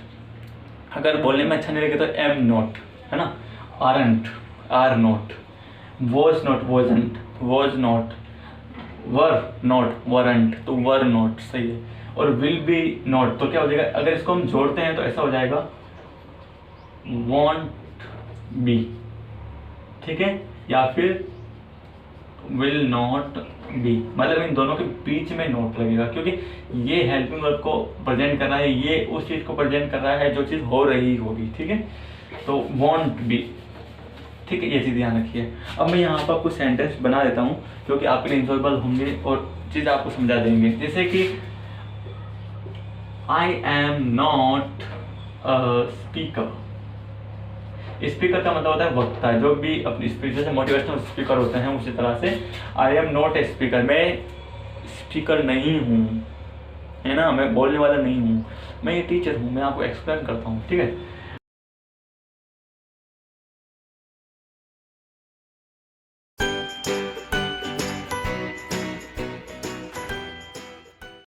अगर बोलने में अच्छा नहीं लगे तो एम नोट, है ना, aren't, are not, was not, wasn't, was not, were not, weren't, तो वर नोट सही है। और विल बी नोट, तो क्या हो जाएगा, अगर इसको हम जोड़ते हैं तो ऐसा हो जाएगा वॉन्ट बी। ठीक है, या फिर विल नॉट बी, मतलब इन दोनों के बीच में नोट लगेगा, क्योंकि ये हेल्पिंग वर्ब को प्रेजेंट कर रहा है, ये उस चीज़ को प्रेजेंट कर रहा है जो चीज़ हो रही होगी। ठीक है, तो वॉन्ट बी। ठीक है, ये चीज़ ध्यान रखिए। अब मैं यहाँ पर कुछ सेंटेंस बना देता हूँ जो कि आपके लिए इंजॉयबल होंगे और चीज़ आपको समझा देंगे। जैसे कि I am not speaker. Speaker का मतलब होता है वक्ता, जो भी अपनी स्पीच, जैसे मोटिवेशनल स्पीकर होते हैं उसी तरह से I am not a speaker, मैं स्पीकर नहीं हूँ, है ना, मैं बोलने वाला नहीं हूँ, मैं ये टीचर हूँ, मैं आपको एक्सप्लेन करता हूँ। ठीक है,